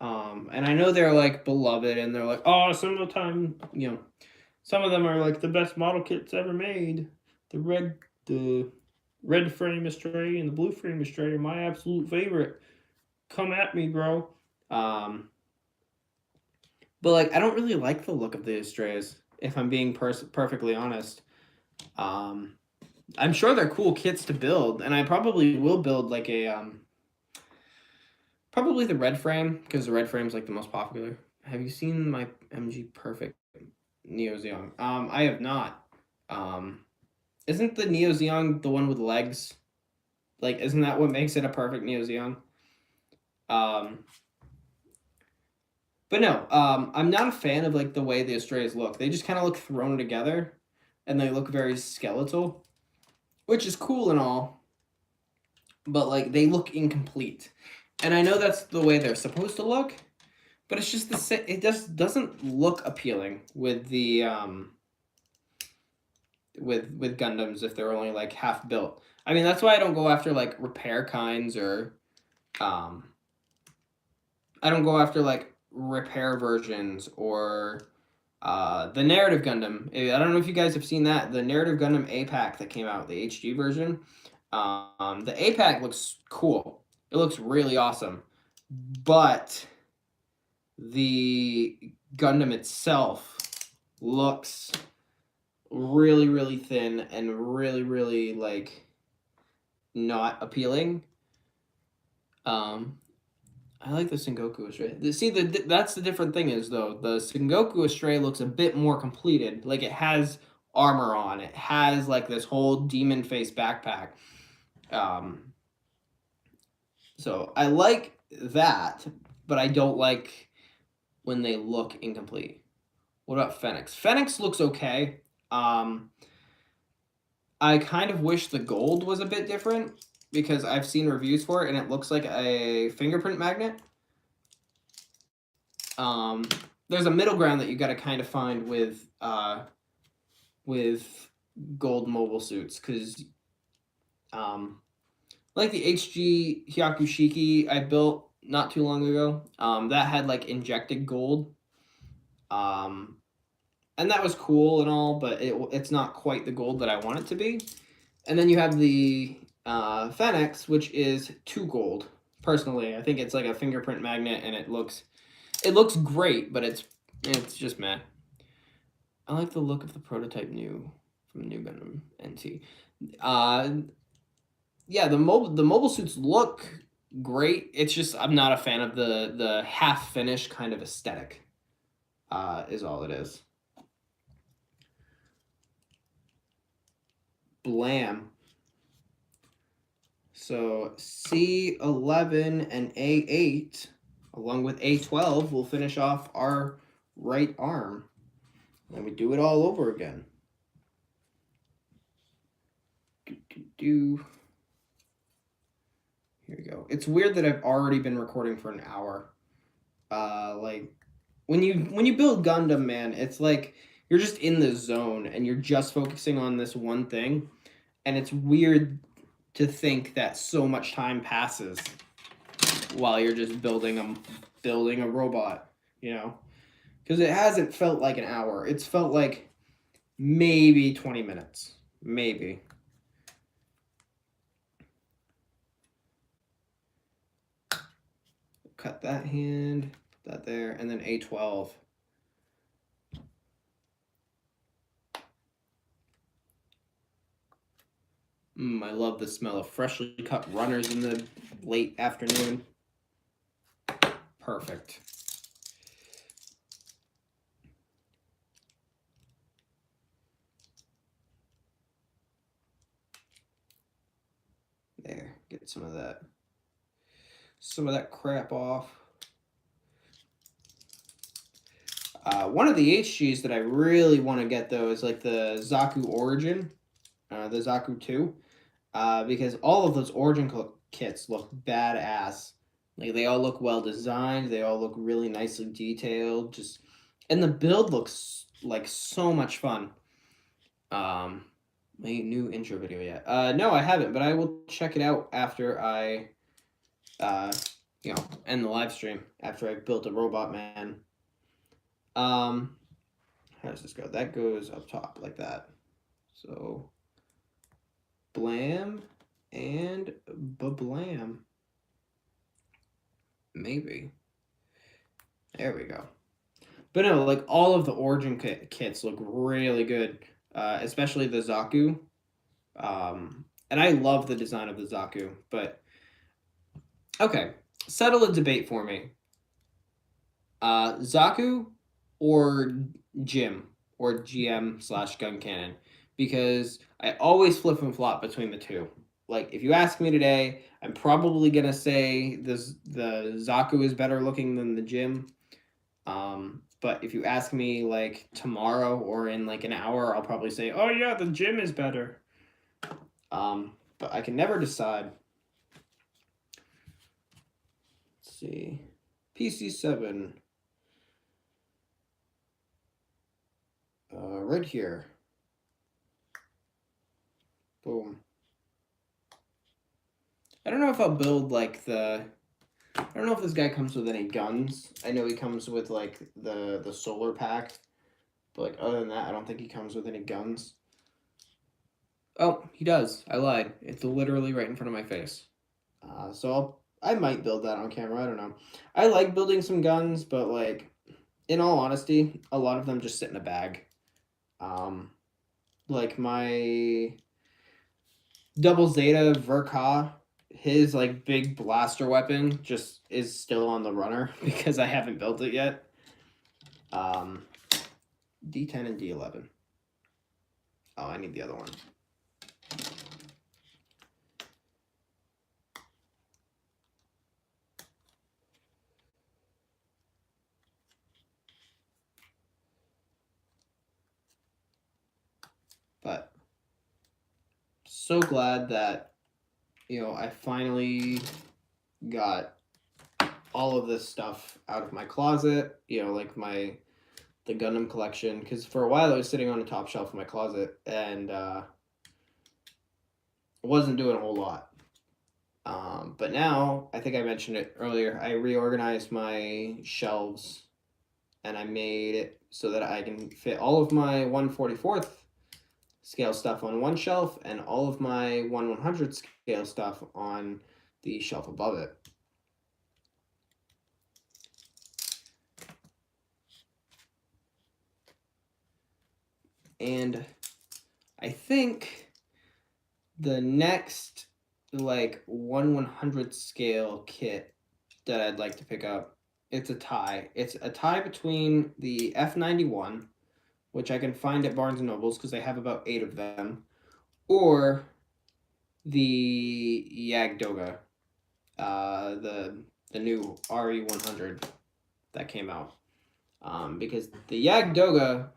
And I know they're like beloved, and they're like, oh, some of the time, you know, some of them are like the best model kits ever made. The red frame Astray and the blue frame Astray are my absolute favorite. Come at me, bro. But like, I don't really like the look of the Astrays, if I'm being perfectly honest. I'm sure they're cool kits to build, and I probably will build like a probably the red frame, because the red frame is like the most popular. Have you seen my MG Perfect Neo Zeong? I have not. Isn't the Neo Zeong the one with legs? Like, isn't that what makes it a perfect Neo Zeong? But no, I'm not a fan of like the way the Astrays look. They just kind of look thrown together, and they look very skeletal, which is cool and all, but like they look incomplete. And I know that's the way they're supposed to look, but it's just it just doesn't look appealing with the with Gundams if they're only like half built. I mean, that's why I don't go after like repair kinds, or I don't go after like repair versions, or the narrative Gundam. I don't know if you guys have seen that, the narrative Gundam A-Pack that came out, the HD version. The A-Pack looks cool. It looks really awesome, but the Gundam itself looks really, really thin and really, really like not appealing. I like the Sengoku Astray. See, that's the different thing is though the Sengoku Astray looks a bit more completed. Like it has armor on. It has like this whole demon face backpack. Um, so I like that, but I don't like when they look incomplete. What about Fenix? Fenix looks okay. I kind of wish the gold was a bit different because I've seen reviews for it and it looks like a fingerprint magnet. There's a middle ground that you got to kind of find with gold mobile suits because like the HG Hyakushiki I built not too long ago, that had like injected gold, and that was cool and all, but it's not quite the gold that I want it to be. And then you have the Fenix, which is 2 gold. Personally, I think it's like a fingerprint magnet, and it looks great, but it's just meh. I like the look of the prototype from New Gundam NT. Yeah, the mobile suits look great. It's just I'm not a fan of the half finished kind of aesthetic. Is all it is. Blam. So C11 and A8, along with A12, will finish off our right arm. Then we do it all over again. Here we go. It's weird that I've already been recording for an hour. Like when you build Gundam, man, it's like you're just in the zone and you're just focusing on this one thing, and it's weird to think that so much time passes while you're just building a robot, you know? Because it hasn't felt like an hour. It's felt like maybe 20 minutes. Maybe. Cut that hand, put that there, and then A12. I love the smell of freshly cut runners in the late afternoon. Perfect. There, get some of that crap off. One of the HGs that I really want to get though is like the Zaku Origin, the Zaku 2, because all of those Origin kits look badass. Like they all look well designed. They all look really nicely detailed. And the build looks like so much fun. My new intro video yet? No, I haven't, but I will check it out after I, end the live stream after I've built a robot man. How does this go? That goes up top like that. So, blam and ba-blam. Maybe. There we go. But no, like all of the Origin kits look really good, especially the Zaku. And I love the design of the Zaku, but okay, settle a debate for me. Zaku or Jim or GM/gun cannon, because I always flip and flop between the two. Like if you ask me today, I'm probably gonna say the Zaku is better looking than the Jim. But if you ask me like tomorrow or in like an hour, I'll probably say, oh yeah, the Jim is better. But I can never decide. Let's see. PC7. Right here. Boom. I don't know if I'll build like I don't know if this guy comes with any guns. I know he comes with like the solar pack. But like other than that, I don't think he comes with any guns. Oh, he does. I lied. It's literally right in front of my face. So I might build that on camera. I don't know. I like building some guns, but like, in all honesty, a lot of them just sit in a bag. like my Double Zeta Verka, his like big blaster weapon just is still on the runner because I haven't built it yet. D10 and D11. Oh, I need the other one. But so glad that, you know, I finally got all of this stuff out of my closet, you know, like the Gundam collection, because for a while it was sitting on the top shelf of my closet and wasn't doing a whole lot. But now, I think I mentioned it earlier, I reorganized my shelves and I made it so that I can fit all of my 1/44th scale stuff on one shelf and all of my 1/100th scale stuff on the shelf above it. And I think the next like 1/100th scale kit that I'd like to pick up, it's a tie. It's a tie between the F91, which I can find at Barnes & Nobles because they have about 8 of them, or the Yagdoga, the new RE100 that came out. Because the Yagdoga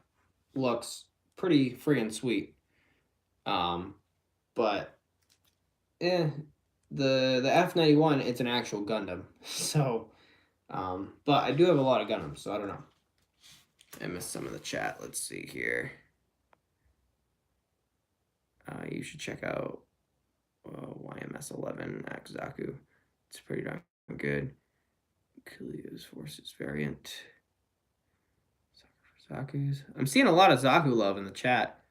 looks pretty friggin' sweet. But the F91, it's an actual Gundam. So, but I do have a lot of Gundams, so I don't know. I missed some of the chat. Let's see here. You should check out YMS11 Zaku. It's pretty darn good. Kilia's Forces variant. Zaku's. I'm seeing a lot of Zaku love in the chat.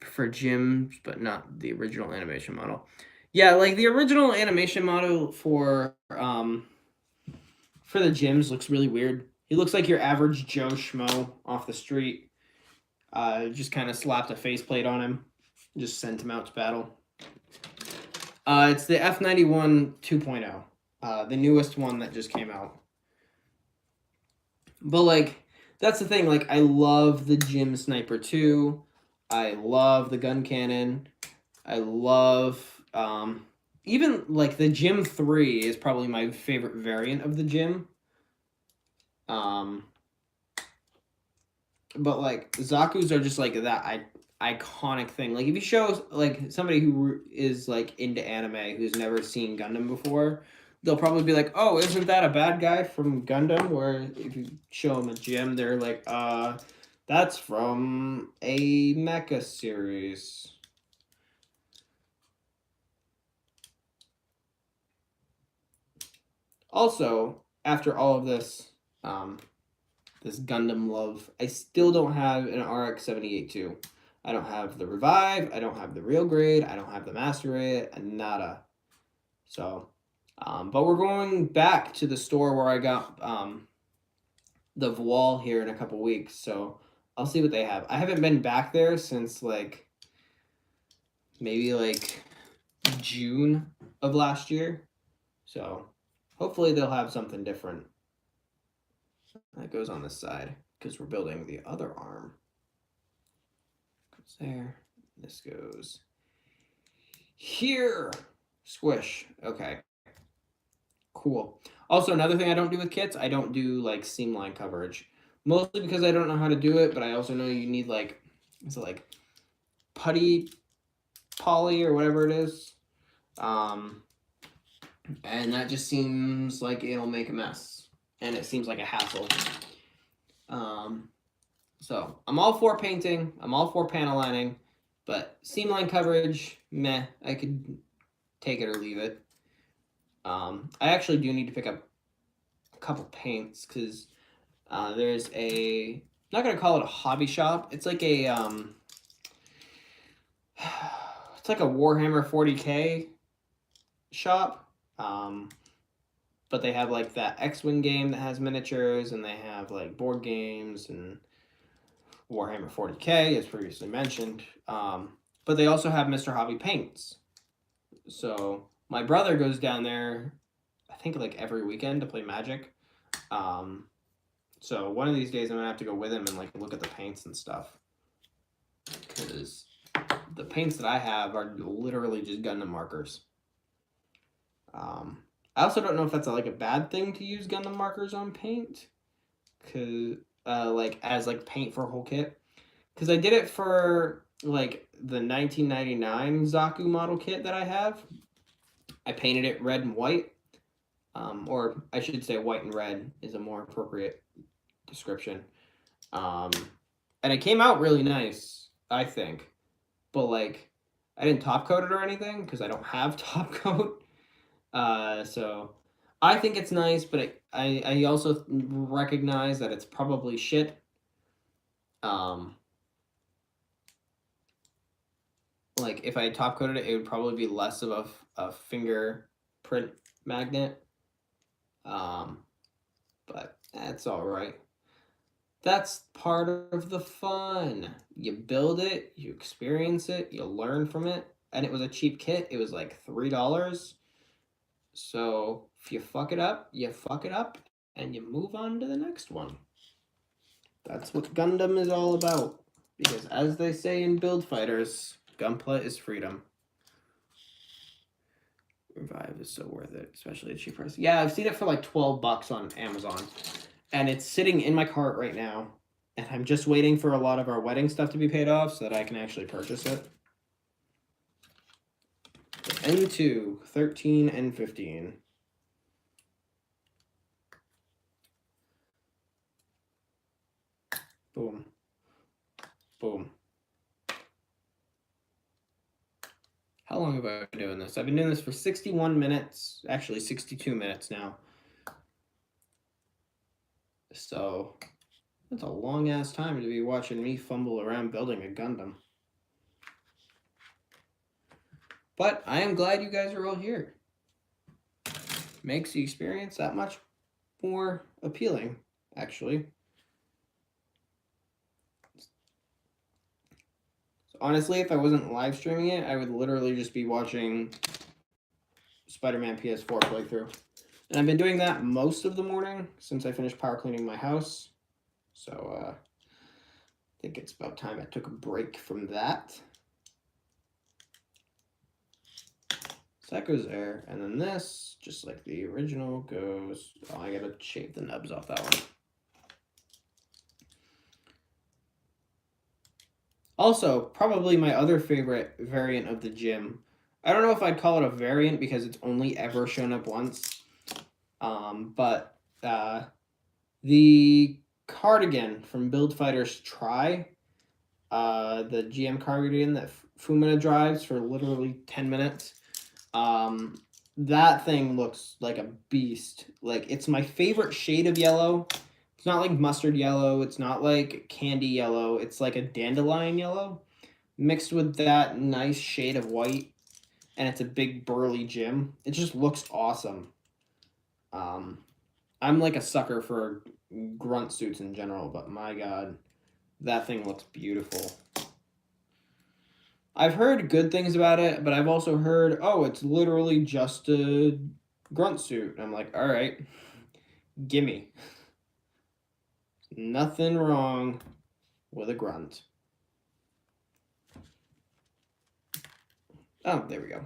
For gyms, but not the original animation model. Yeah, like the original animation model for the gyms looks really weird. He looks like your average Joe Schmo off the street. Just kind of slapped a faceplate on him. Just sent him out to battle. It's the F91 2.0. The newest one that just came out. But, like, that's the thing. Like, I love the Gym Sniper 2. I love the gun cannon. I love... even, like, the Gym 3 is probably my favorite variant of the Gym. But, like, Zaku's are just, like, that iconic thing. Like, if you show, like, somebody who is, like, into anime who's never seen Gundam before, they'll probably be like, oh, isn't that a bad guy from Gundam? Where if you show them a Gym, they're like, that's from a mecha series. Also, after all of this, this Gundam love, I still don't have an RX-78-2. I don't have the Revive, I don't have the Real Grade, I don't have the Master Grade, nada. So, but we're going back to the store where I got the Voile here in a couple weeks, so I'll see what they have. I haven't been back there since, like, maybe, like, June of last year. So, hopefully they'll have something different. That goes on this side, because we're building the other arm. Goes there. This goes here. Squish. Okay. Cool. Also, another thing I don't do with kits, I don't do, like, seam line coverage. Mostly because I don't know how to do it, but I also know you need, like, is it, like, putty poly or whatever it is? And that just seems like it'll make a mess. And it seems like a hassle. So, I'm all for painting. I'm all for panel lining. But seam line coverage, meh. I could take it or leave it. I actually do need to pick up a couple paints because there's a... I'm not going to call it a hobby shop. It's like a... it's like a Warhammer 40K shop. but they have like that X-Wing game that has miniatures, and they have like board games and Warhammer 40K, as previously mentioned. But they also have Mr. Hobby Paints. So my brother goes down there, I think like every weekend to play Magic. So one of these days I'm gonna have to go with him and like look at the paints and stuff, because the paints that I have are literally just Gundam markers. I also don't know if that's like a bad thing to use Gundam markers on paint, cause like as like paint for a whole kit. Because I did it for like the 1999 Zaku model kit that I have. I painted it red and white, or I should say white and red is a more appropriate description. And it came out really nice, I think. But like, I didn't top coat it or anything because I don't have top coat. So I think it's nice, but I also recognize that it's probably shit. Like if I top coated it, it would probably be less of a fingerprint magnet. But that's all right. That's part of the fun. You build it, you experience it, you learn from it, and it was a cheap kit. It was like $3. So if you fuck it up, you fuck it up, and you move on to the next one. That's what Gundam is all about. Because as they say in Build Fighters, Gunpla is freedom. Revive is so worth it, especially at cheap price. Yeah, I've seen it for like $12 on Amazon. And it's sitting in my cart right now. And I'm just waiting for a lot of our wedding stuff to be paid off so that I can actually purchase it. N2, 13, and 15. Boom. Boom. How long have I been doing this? I've been doing this for 61 minutes. Actually, 62 minutes now. So, that's a long-ass time to be watching me fumble around building a Gundam. But I am glad you guys are all here. Makes the experience that much more appealing, actually. So honestly, if I wasn't live streaming it, I would literally just be watching Spider-Man PS4 playthrough. And I've been doing that most of the morning since I finished power cleaning my house. So I think it's about time I took a break from that. So that goes there. And then this, just like the original, goes... Oh, I gotta shave the nubs off that one. Also, probably my other favorite variant of the gym. I don't know if I'd call it a variant because it's only ever shown up once. But the cardigan from Build Fighters Try, the GM cardigan that Fumina drives for literally 10 minutes, that thing looks like a beast. Like, it's my favorite shade of yellow. It's not like mustard yellow. It's not like candy yellow. It's like a dandelion yellow mixed with that nice shade of white. And it's a big burly gym. It just looks awesome. I'm like a sucker for grunt suits in general, but my god, that thing looks beautiful. I've heard good things about it, but I've also heard, oh, it's literally just a grunt suit. I'm like, all right, gimme. Nothing wrong with a grunt. Oh, there we go.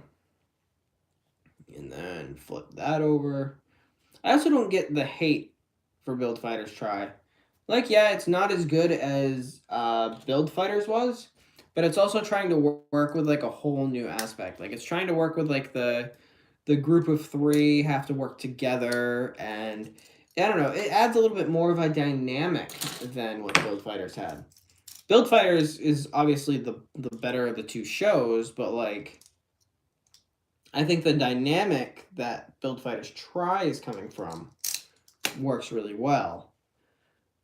And then flip that over. I also don't get the hate for Build Fighters Try. Like, yeah, it's not as good as Build Fighters was, but it's also trying to work with like a whole new aspect. Like, it's trying to work with like the group of 3 have to work together, and I don't know, it adds a little bit more of a dynamic than what Build Fighters had. Build Fighters is obviously the better of the 2 shows, but like, I think the dynamic that Build Fighters Try is coming from works really well.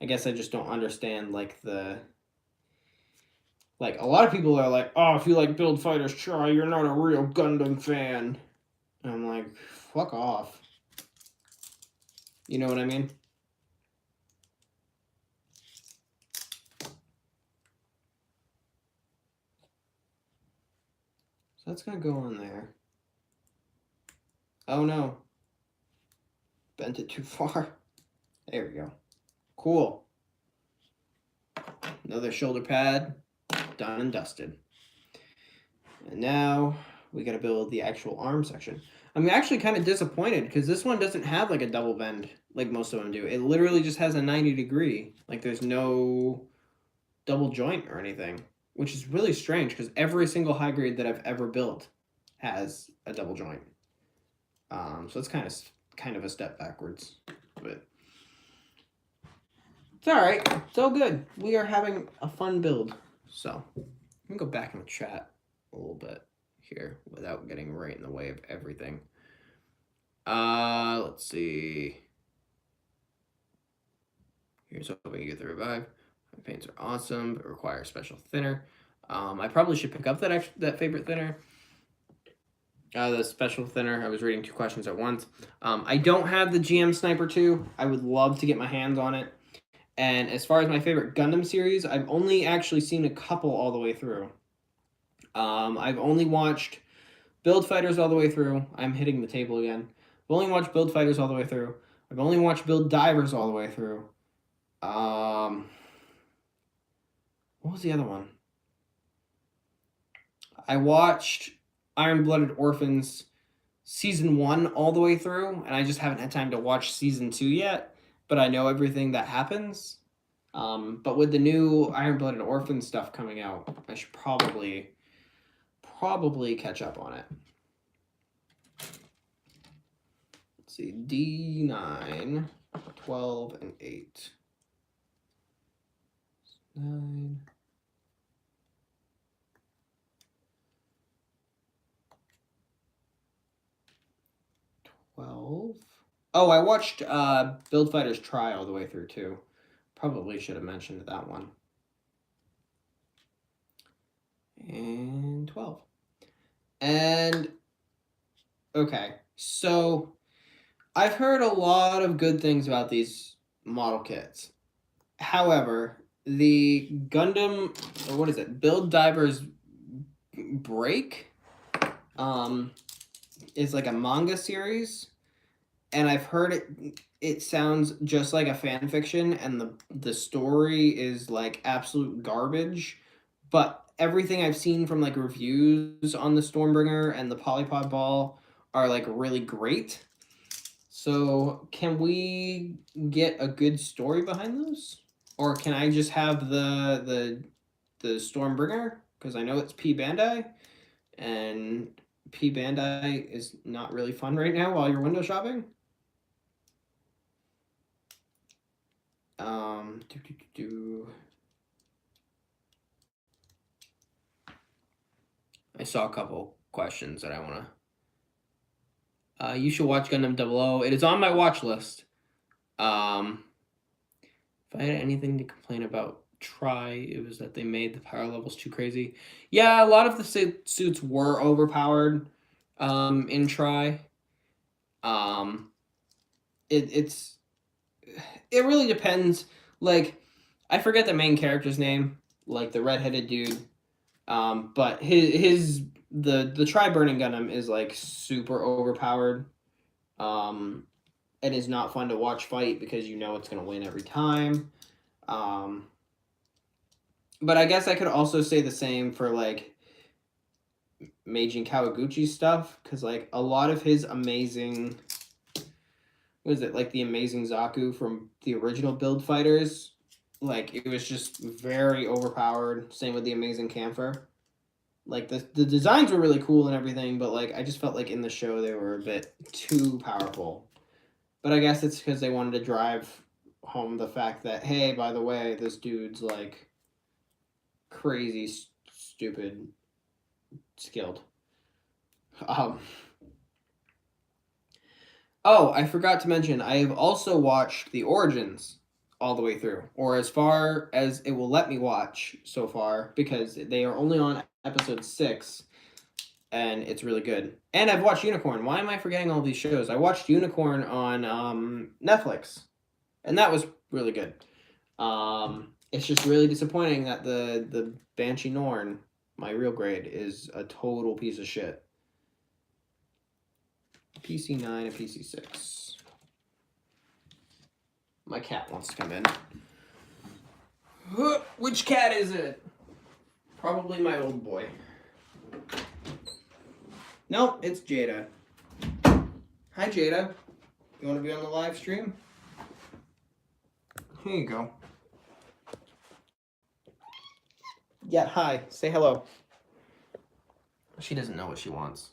I guess I just don't understand, like, like, a lot of people are like, oh, if you like Build Fighters Try, you're not a real Gundam fan. And I'm like, fuck off. You know what I mean? So that's going to go on there. Oh no. Bent it too far. There we go. Cool. Another shoulder pad. Done and dusted. And now we got to build the actual arm section. I'm actually kind of disappointed because this one doesn't have like a double bend like most of them do. It literally just has a 90-degree. Like there's no double joint or anything, which is really strange because every single high grade that I've ever built has a double joint. So it's kind of a step backwards, but it's all right. It's all good. We are having a fun build. So I'm gonna go back in the chat a little bit here without getting right in the way of everything. Let's see. Here's hoping you get the revive. My paints are awesome, but require special thinner. I probably should pick up that favorite thinner. The special thinner. I was reading 2 questions at once. I don't have the GM Sniper 2. I would love to get my hands on it. And as far as my favorite Gundam series, I've only actually seen a couple all the way through. I've only watched Build Fighters all the way through. I'm hitting the table again. I've only watched Build Fighters all the way through. I've only watched Build Divers all the way through. What was the other one? I watched Iron-Blooded Orphans Season 1 all the way through, and I just haven't had time to watch Season 2 yet, but I know everything that happens. But with the new Iron-Blooded Orphans stuff coming out, I should probably catch up on it. Let's see, D9, 12, and 8. 9. 12. Oh, I watched Build Fighters Try all the way through too. Probably should have mentioned that one. And 12. And okay, so I've heard a lot of good things about these model kits. However, the Gundam, or what is it, Build Divers Break, is like a manga series, and I've heard it sounds just like a fan fiction, and the story is like absolute garbage, but everything I've seen from like reviews on the Stormbringer and the Polypod Ball are like really great. So can we get a good story behind those? Or can I just have the Stormbringer? Because I know it's P Bandai, and P Bandai is not really fun right now while you're window shopping. I saw a couple questions that I want to. You should watch Gundam 00. It is on my watch list. If I had anything to complain about Try, it was that they made the power levels too crazy. Yeah, a lot of the suits were overpowered in Try. It really depends. Like, I forget the main character's name, like the redheaded dude. But the Tri-Burning Gundam is like super overpowered. And is not fun to watch fight because you know it's gonna win every time. But I guess I could also say the same for like Meijin Kawaguchi's stuff, because like a lot of his amazing, what is it, like the amazing Zaku from the original Build Fighters, like it was just very overpowered. Same with the amazing Camphor. Like the designs were really cool and everything, but like I just felt like in the show they were a bit too powerful. But I guess it's because they wanted to drive home the fact that, hey, by the way, this dude's like crazy, stupid, skilled. Oh, I forgot to mention, I have also watched the Origins all the way through, or as far as it will let me watch so far, because they are only on episode 6. and it's really good. And I've watched Unicorn. Why am I forgetting all these shows? I watched Unicorn on Netflix, and that was really good. It's just really disappointing that the Banshee Norn, my real grade, is a total piece of shit. PC9 and PC6. My cat wants to come in. Which cat is it? Probably my old boy. Nope, it's Jada. Hi, Jada. You want to be on the live stream? Here you go. Yeah, hi. Say hello. She doesn't know what she wants.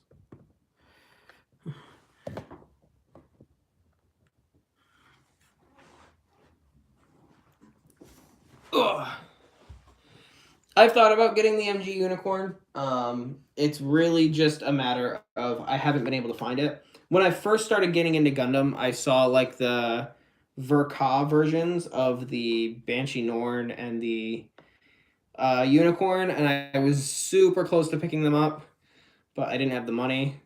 Ugh. I've thought about getting the MG Unicorn. It's really just a matter of I haven't been able to find it. When I first started getting into Gundam, I saw like the Verka versions of the Banshee Norn and the Unicorn, and I was super close to picking them up, but I didn't have the money.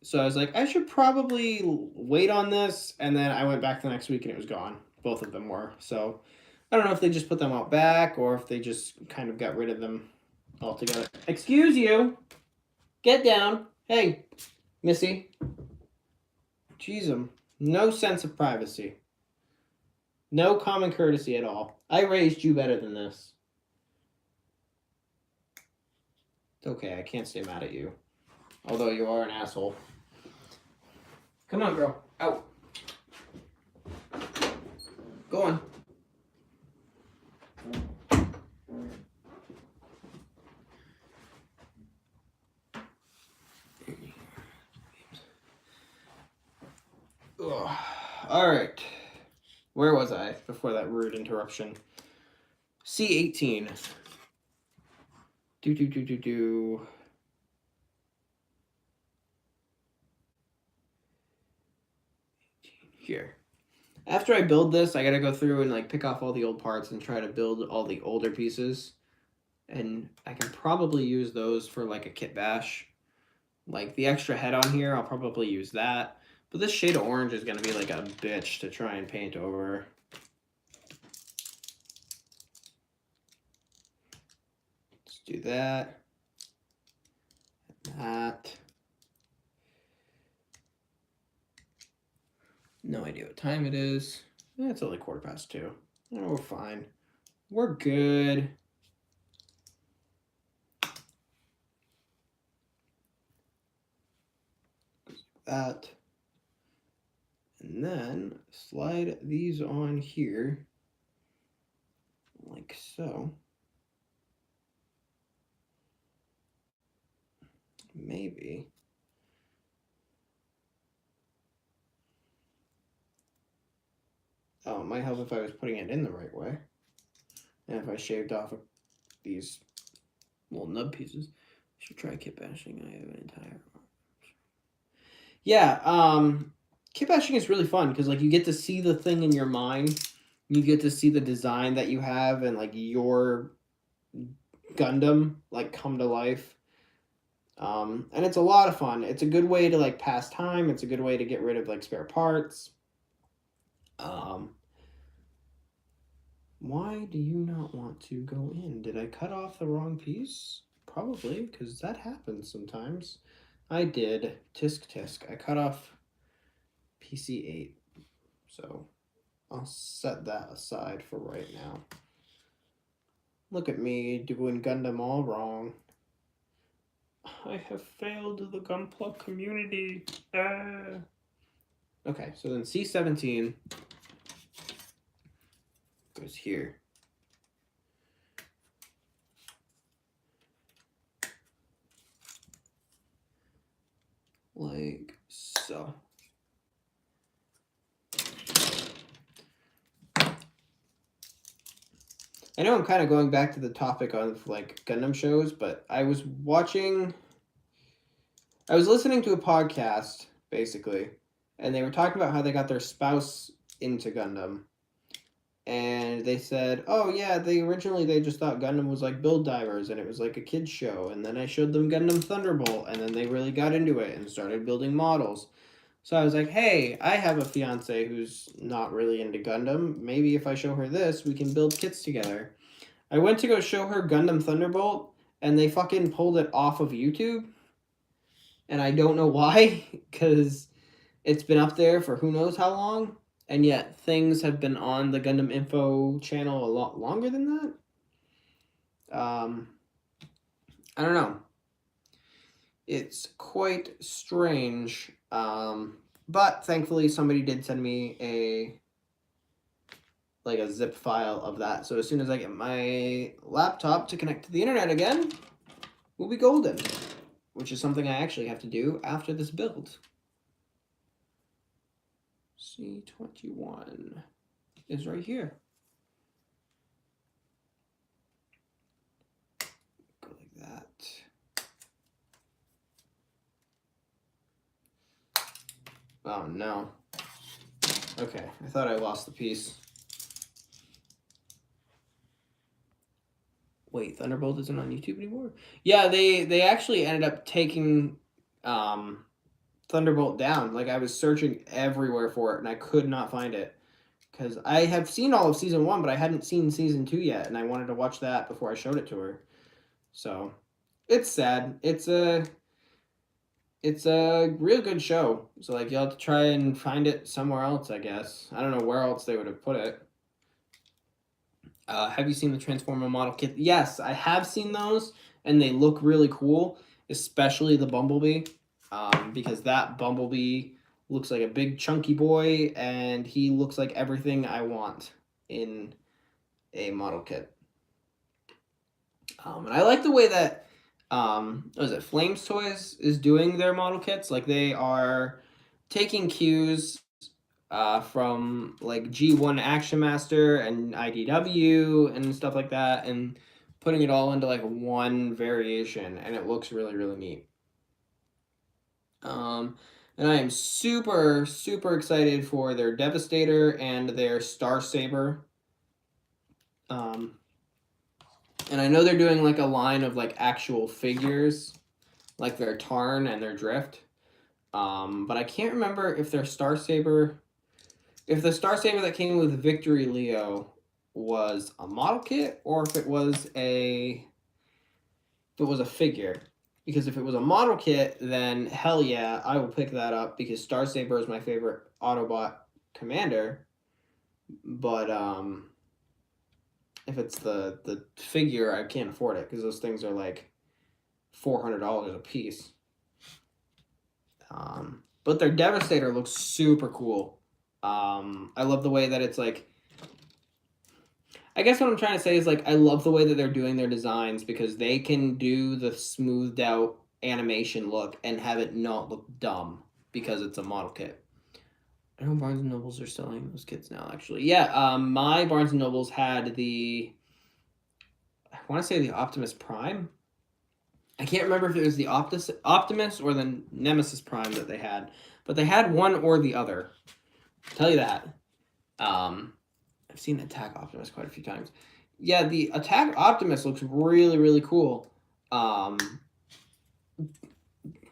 So I was like, I should probably wait on this, and then I went back the next week and it was gone. Both of them were. So I don't know if they just put them out back or if they just kind of got rid of them altogether. Excuse you. Get down. Hey, Missy. Jeez, no sense of privacy. No common courtesy at all. I raised you better than this. It's okay, I can't stay mad at you. Although you are an asshole. Come on, girl. Out. Go on. Ugh. All right. Where was I before that rude interruption? C18. Do. Here. After I build this, I gotta go through and like pick off all the old parts and try to build all the older pieces. And I can probably use those for like a kit bash. Like the extra head on here, I'll probably use that. But this shade of orange is gonna be like a bitch to try and paint over. Let's do that. That. No idea what time it is. It's only 2:15. Oh, we're fine. We're good. That. And then slide these on here like so. Maybe. Oh, it might help if I was putting it in the right way. And if I shaved off these little nub pieces. I should try kit bashing. I have an entire... Yeah, kit bashing is really fun because like you get to see the thing in your mind. You get to see the design that you have and like your Gundam like come to life. And it's a lot of fun. It's a good way to like pass time. It's a good way to get rid of like spare parts. Why do you not want to go in? Did I cut off the wrong piece? Probably, because that happens sometimes. I did. Tisk tisk. I cut off PC8. So I'll set that aside for right now. Look at me doing Gundam all wrong. I have failed the GUNPLA community. Okay, so then C17 goes here. Like so. I know I'm kind of going back to the topic of like Gundam shows, but I was listening to a podcast basically, and they were talking about how they got their spouse into Gundam. and they said, oh yeah, originally they just thought Gundam was like Build Divers and it was like a kids show, and then I showed them Gundam Thunderbolt, and then they really got into it and started building models. So I was like, hey, I have a fiance who's not really into Gundam. Maybe if I show her this, we can build kits together. I went to go show her Gundam Thunderbolt, and they fucking pulled it off of YouTube. And I don't know why, because it's been up there for who knows how long, and yet things have been on the Gundam Info channel a lot longer than that. I don't know. It's quite strange. But thankfully somebody did send me a zip file of that. So as soon as I get my laptop to connect to the internet again, we'll be golden, which is something I actually have to do after this build. C21 is right here. Go like that. Oh no. Okay, I thought I lost the piece. Wait, Thunderbolt isn't on YouTube anymore? Yeah, they actually ended up taking Thunderbolt down. Like, I was searching everywhere for it and I could not find it. Because I have seen all of season 1, but I hadn't seen season 2 yet, and I wanted to watch that before I showed it to her. So, it's sad. It's a real good show. So, like, you'll have to try and find it somewhere else, I guess. I don't know where else they would have put it. Have you seen the Transformer model kit? Yes, I have seen those, and they look really cool, especially the Bumblebee, because that Bumblebee looks like a big chunky boy, and he looks like everything I want in a model kit. And I like the way that what is it, Flames Toys is doing their model kits. Like, they are taking cues from like G1 Action Master and IDW and stuff like that, and putting it all into like one variation, and it looks really, really neat. And I am super, super excited for their Devastator and their Star Saber. And I know they're doing like a line of like actual figures, like their Tarn and their Drift. But I can't remember if their Star Saber, if the Star Saber that came with Victory Leo was a model kit or if it was a figure. Because if it was a model kit, then hell yeah, I will pick that up because Star Saber is my favorite Autobot commander. But if it's the figure, I can't afford it because those things are like $400 a piece. But their Devastator looks super cool. I love the way that it's like, I guess what I'm trying to say is like, I love the way that they're doing their designs because they can do the smoothed out animation look and have it not look dumb because it's a model kit. I know Barnes & Nobles are selling those kits now, actually. Yeah, my Barnes & Nobles had the, I want to say the Optimus Prime. I can't remember if it was the Optimus or the Nemesis Prime that they had, but they had one or the other. I'll tell you that. I've seen Attack Optimus quite a few times. Yeah, the Attack Optimus looks really, really cool.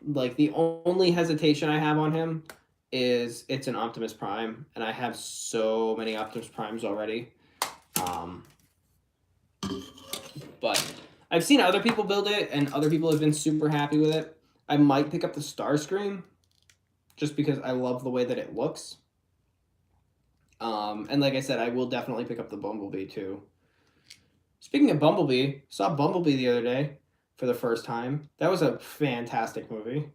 Like, the only hesitation I have on him is it's an Optimus Prime, and I have so many Optimus Primes already. But I've seen other people build it, and other people have been super happy with it. I might pick up the Starscream, just because I love the way that it looks. And like I said, I will definitely pick up the Bumblebee too. Speaking of Bumblebee, saw Bumblebee the other day for the first time. That was a fantastic movie.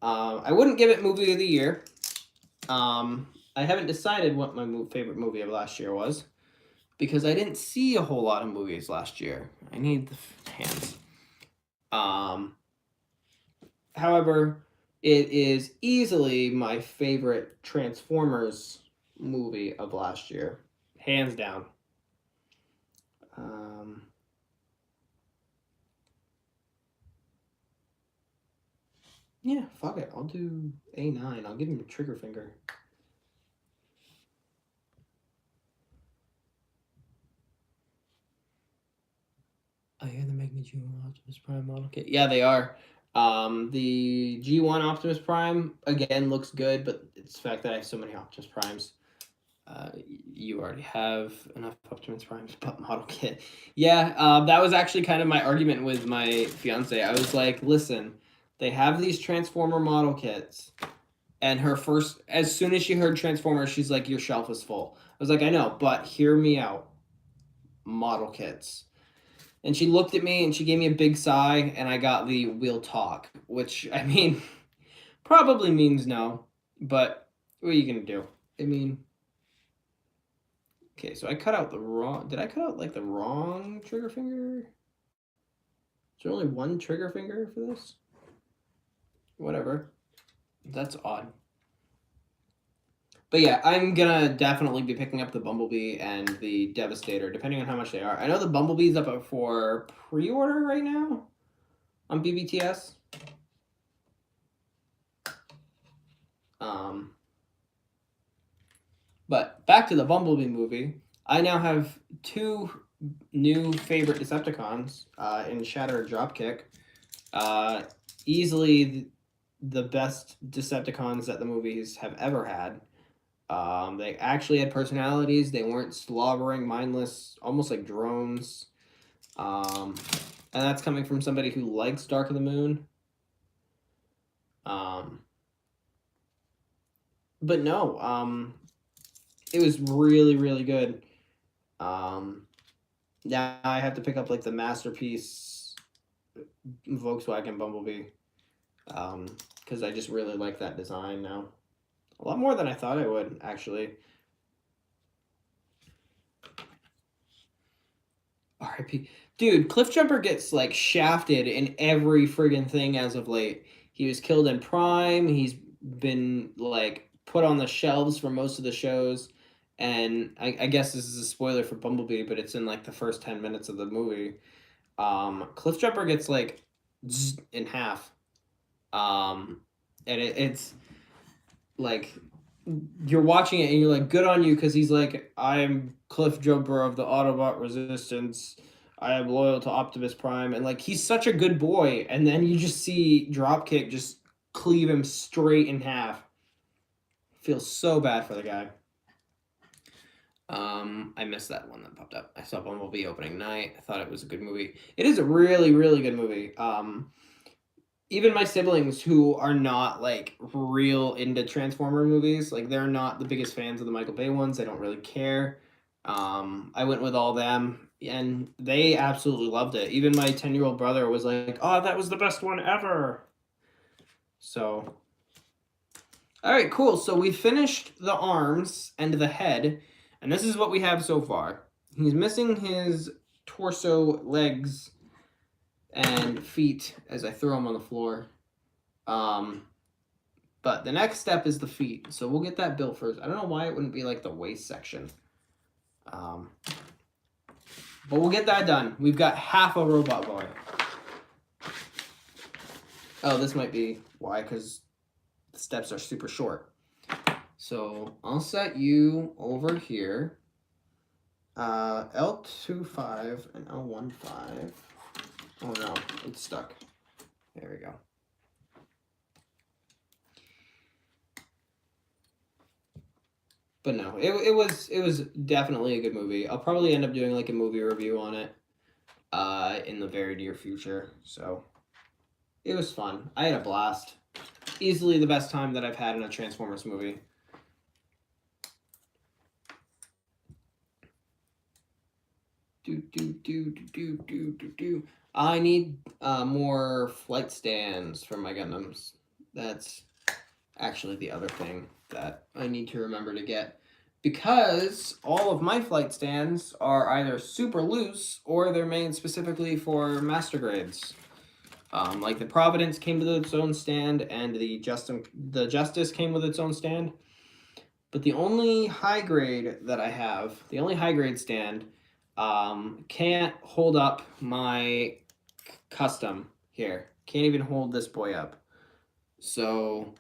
I wouldn't give it movie of the year. I haven't decided what my favorite movie of last year was because I didn't see a whole lot of movies last year. I need the hands. However, it is easily my favorite Transformers movie of last year, hands down. Yeah, fuck it. I'll do A9. I'll give him a trigger finger. Oh, yeah, they're making the G1 Optimus Prime model kit. Yeah, they are. The G1 Optimus Prime, again, looks good, but it's the fact that I have so many Optimus Primes. You already have enough Optimus Primes, but model kit. Yeah, that was actually kind of my argument with my fiance. I was like, listen, they have these Transformer model kits, and as soon as she heard Transformers, she's like, your shelf is full. I was like, I know, but hear me out. Model kits. And she looked at me and she gave me a big sigh, and I got the "we'll talk," which, I mean, probably means no, but what are you gonna do? I mean, okay, so I cut out the wrong. Did I cut out like the wrong trigger finger? Is there only one trigger finger for this? Whatever. That's odd. But yeah, I'm gonna definitely be picking up the Bumblebee and the Devastator, depending on how much they are. I know the Bumblebee's up for pre-order right now on BBTS. But back to the Bumblebee movie, I now have two new favorite Decepticons in Shatter Dropkick. Easily the best Decepticons that the movies have ever had. They actually had personalities. They weren't slobbering, mindless, almost like drones. And that's coming from somebody who likes Dark of the Moon. But no, it was really, really good. Now I have to pick up like the Masterpiece Volkswagen Bumblebee, because I just really like that design now. A lot more than I thought I would, actually. R.I.P. Dude, Cliffjumper gets like shafted in every friggin' thing as of late. He was killed in Prime. He's been like put on the shelves for most of the shows. And I guess this is a spoiler for Bumblebee, but it's in like the first 10 minutes of the movie. Cliffjumper gets like in half. And it's like you're watching it and you're like, good on you, because he's like, I'm Cliffjumper of the Autobot Resistance. I am loyal to Optimus Prime, and like he's such a good boy, and then you just see Dropkick just cleave him straight in half. Feels so bad for the guy. I missed that one that popped up. I saw Bumblebee opening night. I thought it was a good movie. It is a really, really good movie. Even my siblings, who are not like real into Transformer movies, like they're not the biggest fans of the Michael Bay ones. They don't really care. I went with all them, and they absolutely loved it. Even my 10-year-old brother was like, "Oh, that was the best one ever." So, all right, cool. So we finished the arms and the head, and this is what we have so far. He's missing his torso, legs, and feet as I throw him on the floor. But the next step is the feet, so we'll get that built first. I don't know why it wouldn't be like the waist section. But we'll get that done. We've got half a robot boy. Oh, this might be why, because the steps are super short. So I'll set you over here. L25 and L15. Oh no, it's stuck. There we go. But no, it was definitely a good movie. I'll probably end up doing like a movie review on it in the very near future. So it was fun. I had a blast. Easily the best time that I've had in a Transformers movie. I need more flight stands for my Gundams. That's actually the other thing that I need to remember to get, because all of my flight stands are either super loose or they're made specifically for master grades. Like the Providence came with its own stand, and the Justice came with its own stand. But the only high grade that I have, the only high grade stand, can't hold up my custom here. Can't even hold this boy up. So,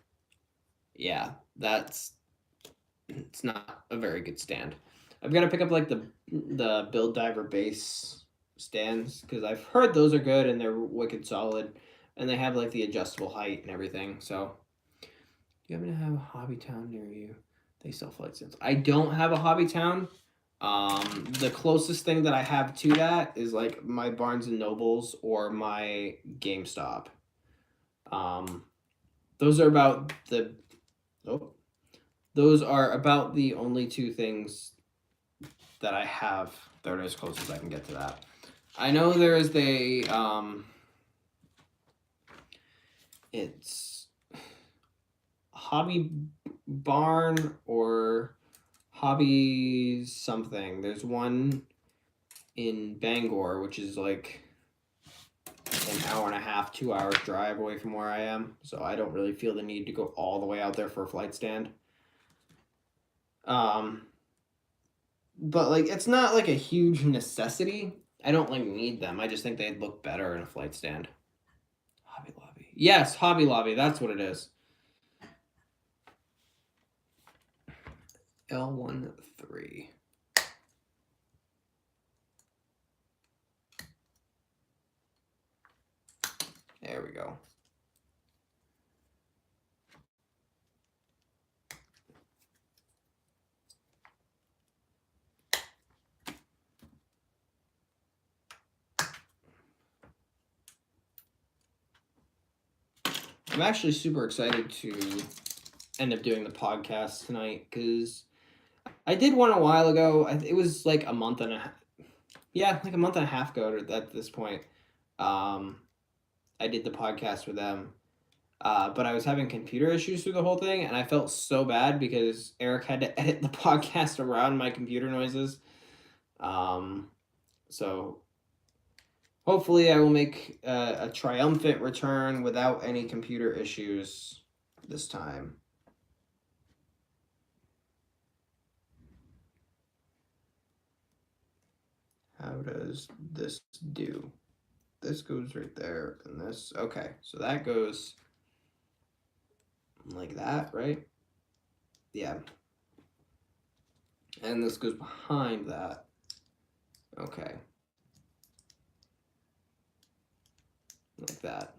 yeah, it's not a very good stand. I've got to pick up like the Build Diver base stands because I've heard those are good and they're wicked solid, and they have like the adjustable height and everything. So, do you happen to have a hobby town near you? They sell flight stands. I don't have a hobby town. The closest thing that I have to that is like my Barnes and Nobles or my GameStop. Those are about the those are about the only two things that I have that are as close as I can get to that. I know there is it's Hobby Barn or Hobby something. There's one in Bangor, which is like an hour and a half, 2 hours drive away from where I am. So I don't really feel the need to go all the way out there for a flight stand. But like, it's not like a huge necessity. I don't like need them. I just think they'd look better in a flight stand. Hobby Lobby. Yes, Hobby Lobby. That's what it is. L13. There we go. I'm actually super excited to end up doing the podcast tonight because I did one a while ago. It was like a month and a half. Yeah, like a month and a half ago at this point. I did the podcast with them. But I was having computer issues through the whole thing, and I felt so bad because Eric had to edit the podcast around my computer noises. So hopefully I will make a triumphant return without any computer issues this time. How does this do? This goes right there, and this, okay, so that goes like that, right? Yeah. And this goes behind that. Okay. Like that.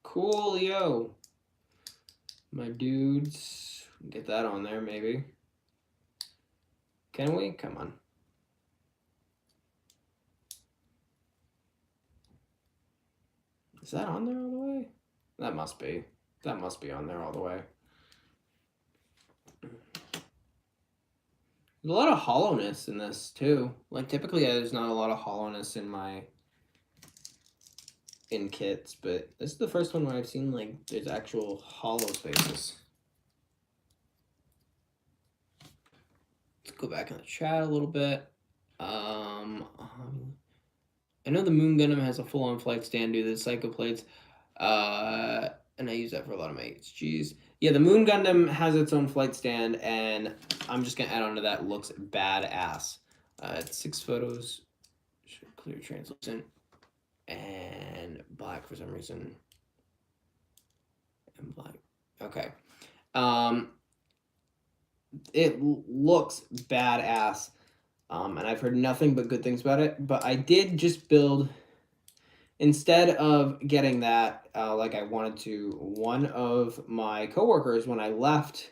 Coolio. My dudes. Get that on there, maybe. Can we? Come on. Is that on there all the way? That must be. That must be on there all the way. There's a lot of hollowness in this, too. Like, typically there's not a lot of hollowness in kits, but this is the first one where I've seen, like, there's actual hollow spaces. Let's go back in the chat a little bit. I know the Moon Gundam has a full-on flight stand due to the Psycho plates, and I use that for a lot of my HGs. Yeah, the Moon Gundam has its own flight stand, and I'm just going to add on to that. Looks badass. It's 6 photos, clear translucent, and black for some reason. And black. Okay. It looks badass. And I've heard nothing but good things about it. But I did just build, instead of getting that like I wanted to, one of my coworkers, when I left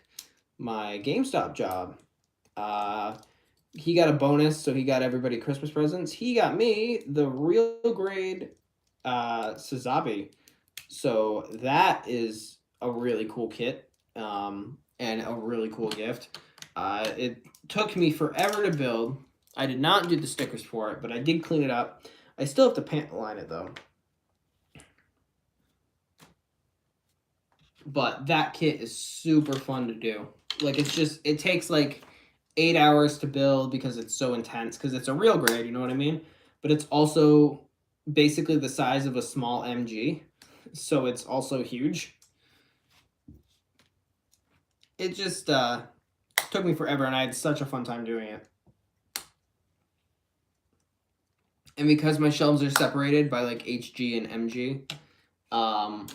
my GameStop job, he got a bonus, so he got everybody Christmas presents. He got me the real grade Suzabi. So that is a really cool kit and a really cool gift. It took me forever to build. I did not do the stickers for it, but I did clean it up. I still have to paint line it though. But that kit is super fun to do. Like, it's just, it takes like 8 hours to build because it's so intense, because it's a real grade, you know what I mean? But it's also basically the size of a small MG, so it's also huge. It just took me forever, and I had such a fun time doing it. And because my shelves are separated by like HG and MG,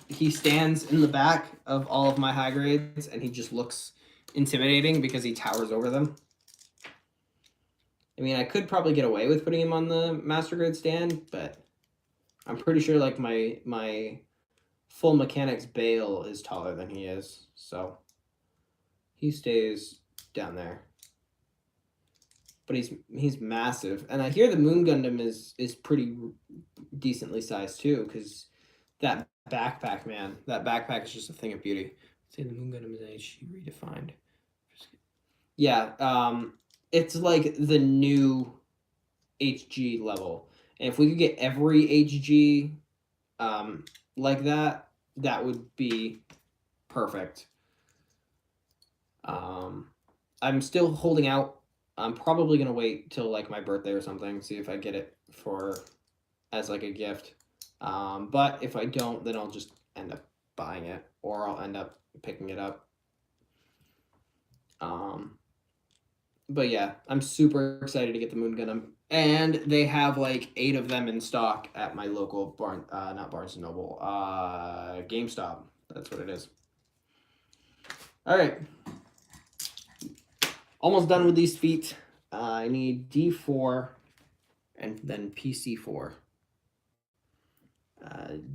he stands in the back of all of my high grades, and he just looks intimidating because he towers over them. I mean, I could probably get away with putting him on the Master Grade stand, but I'm pretty sure like my full mechanics bale is taller than he is, so he stays down there. But he's massive, and I hear the Moon Gundam is pretty decently sized too, because that backpack, man, that backpack is just a thing of beauty. Say the Moon Gundam is HG redefined. Yeah, it's like the new HG level, and if we could get every HG like that, that would be perfect. I'm still holding out. I'm probably gonna wait till like my birthday or something, see if I get it for as like a gift. But if I don't, then I'll just end up buying it, or I'll end up picking it up. But yeah, I'm super excited to get the Moon Gundam, and they have like 8 of them in stock at my local not Barnes and Noble, GameStop. That's what it is. All right, almost done with these feet. I need D4 and then PC4.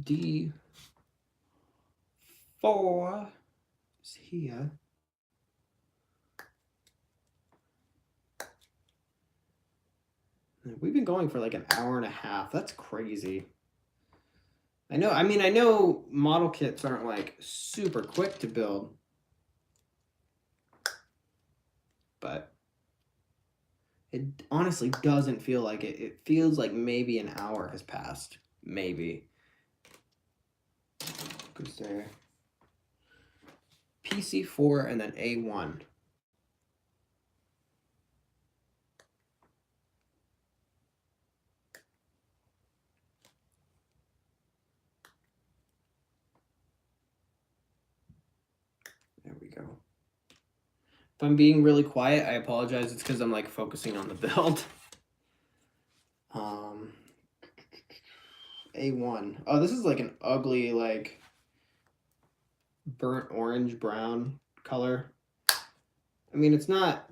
D4 is here. We've been going for like an hour and a half. That's crazy. I know model kits aren't like super quick to build, but it honestly doesn't feel like it. It feels like maybe an hour has passed. Maybe. Because they're PC4 and then A1. There we go. If I'm being really quiet, I apologize. It's because I'm like focusing on the build. A1. Oh, this is like an ugly, like burnt orange brown color. I mean, it's not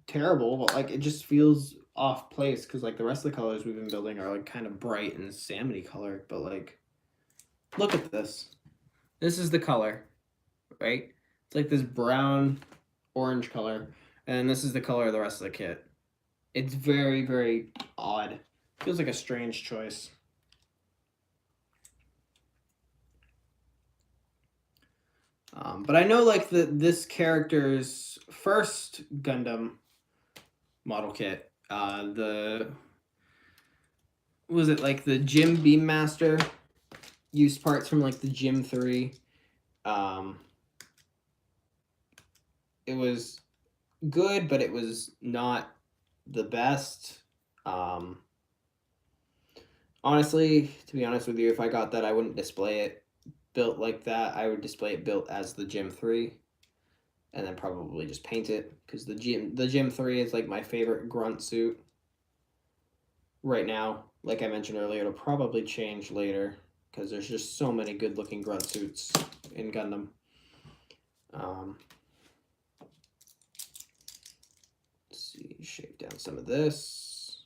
terrible, but like it just feels off place because like the rest of the colors we've been building are like kind of bright and salmony color. But like, look at this. This is the color, right? It's like this brown orange color, and this is the color of the rest of the kit. It's very, very odd. Feels like a strange choice. But I know like this character's first Gundam model kit, was it like the Gym Beam Master used parts from like the Gym 3. It was good, but it was not the best. Honestly, to be honest with you, if I got that, I wouldn't display it built like that. I would display it built as the Gym 3, and then probably just paint it, because the Gym 3 is like my favorite grunt suit right now. Like I mentioned earlier, it'll probably change later because there's just so many good looking grunt suits in Gundam. Let's see, shave down some of this.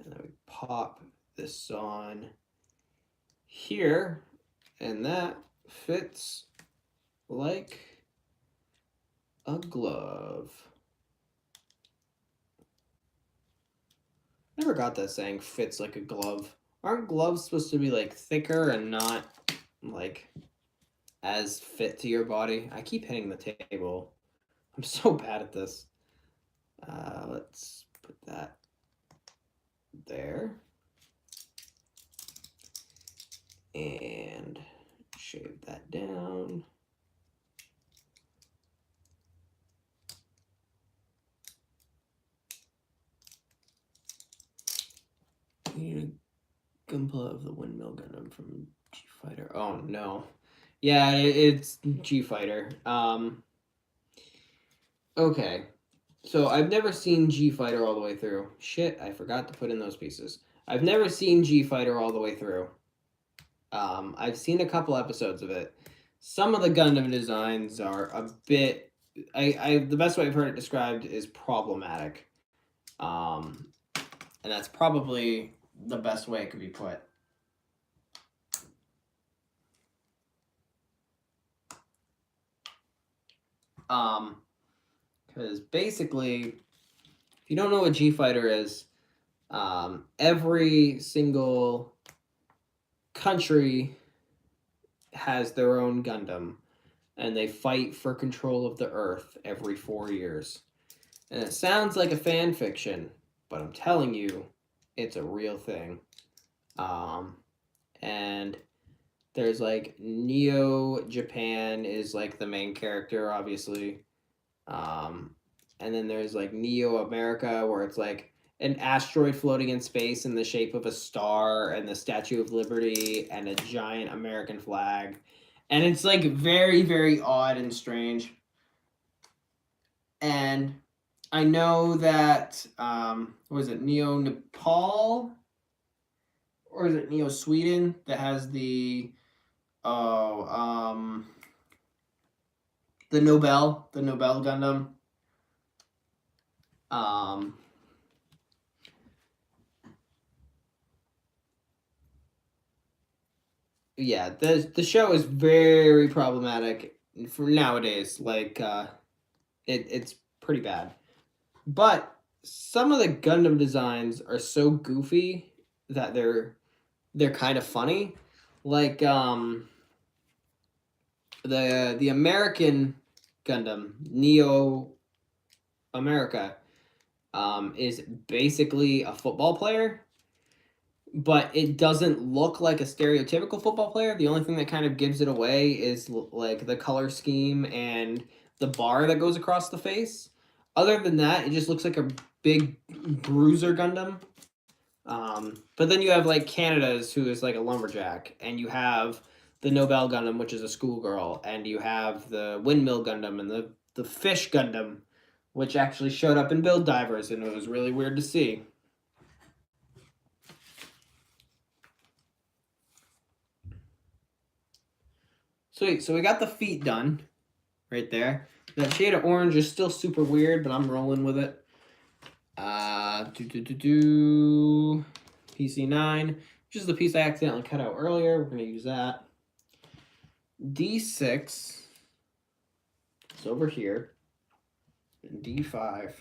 And then we pop this on here, and that fits like a glove. Never got that saying, fits like a glove. Aren't gloves supposed to be like thicker and not like as fit to your body? I keep hitting the table. I'm so bad at this. Let's put that there. And shave that down. GUNPLA of the Windmill Gundam from G Fighter. Oh no. Yeah, it's G Fighter. Okay. So I've never seen G Fighter all the way through. Shit, I forgot to put in those pieces. I've never seen G Fighter all the way through. I've seen a couple episodes of it. Some of the Gundam designs are a bit the best way I've heard it described is problematic. And that's probably the best way it could be put. Because basically, if you don't know what G Fighter is, every single country has their own Gundam, and they fight for control of the Earth every 4 years. And it sounds like a fan fiction, but I'm telling you, it's a real thing. And there's like Neo Japan is like the main character, obviously. And then there's like Neo America, where it's like an asteroid floating in space in the shape of a star and the Statue of Liberty and a giant American flag. And it's like very, very odd and strange. And I know that, what is it, Neo Nepal? Or is it Neo Sweden that has the Nobel Gundam. Yeah, the show is very problematic for nowadays. Like, it's pretty bad. But some of the Gundam designs are so goofy that they're kind of funny. Like, the American Gundam, Neo America, is basically a football player, but it doesn't look like a stereotypical football player. The only thing that kind of gives it away is like the color scheme and the bar that goes across the face. Other than that, it just looks like a big bruiser Gundam. But then you have like Canada's, who is like a lumberjack, and you have the Nobel Gundam, which is a schoolgirl, and you have the Windmill Gundam and the Fish Gundam, which actually showed up in Build Divers, and it was really weird to see. Sweet, so we got the feet done, right there. That shade of orange is still super weird, but I'm rolling with it. PC9, which is the piece I accidentally cut out earlier. We're going to use that. D6 is over here. And D5.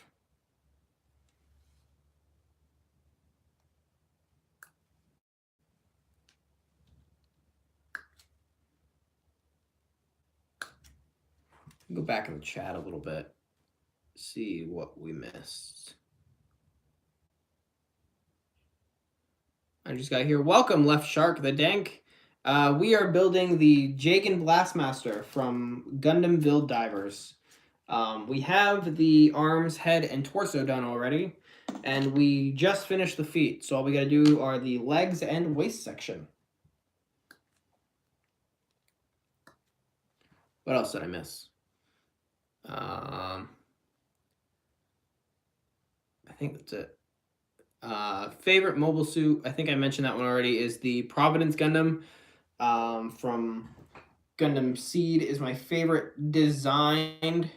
Go back in the chat a little bit. See what we missed. I just got here. Welcome, Left Shark the Dank. We are building the Jagan Blastmaster from Gundam Build Divers. We have the arms, head, and torso done already, and we just finished the feet. So all we gotta do are the legs and waist section. What else did I miss? I think that's it. Favorite mobile suit, I think I mentioned that one already, is the Providence Gundam from Gundam Seed. Is my favorite designed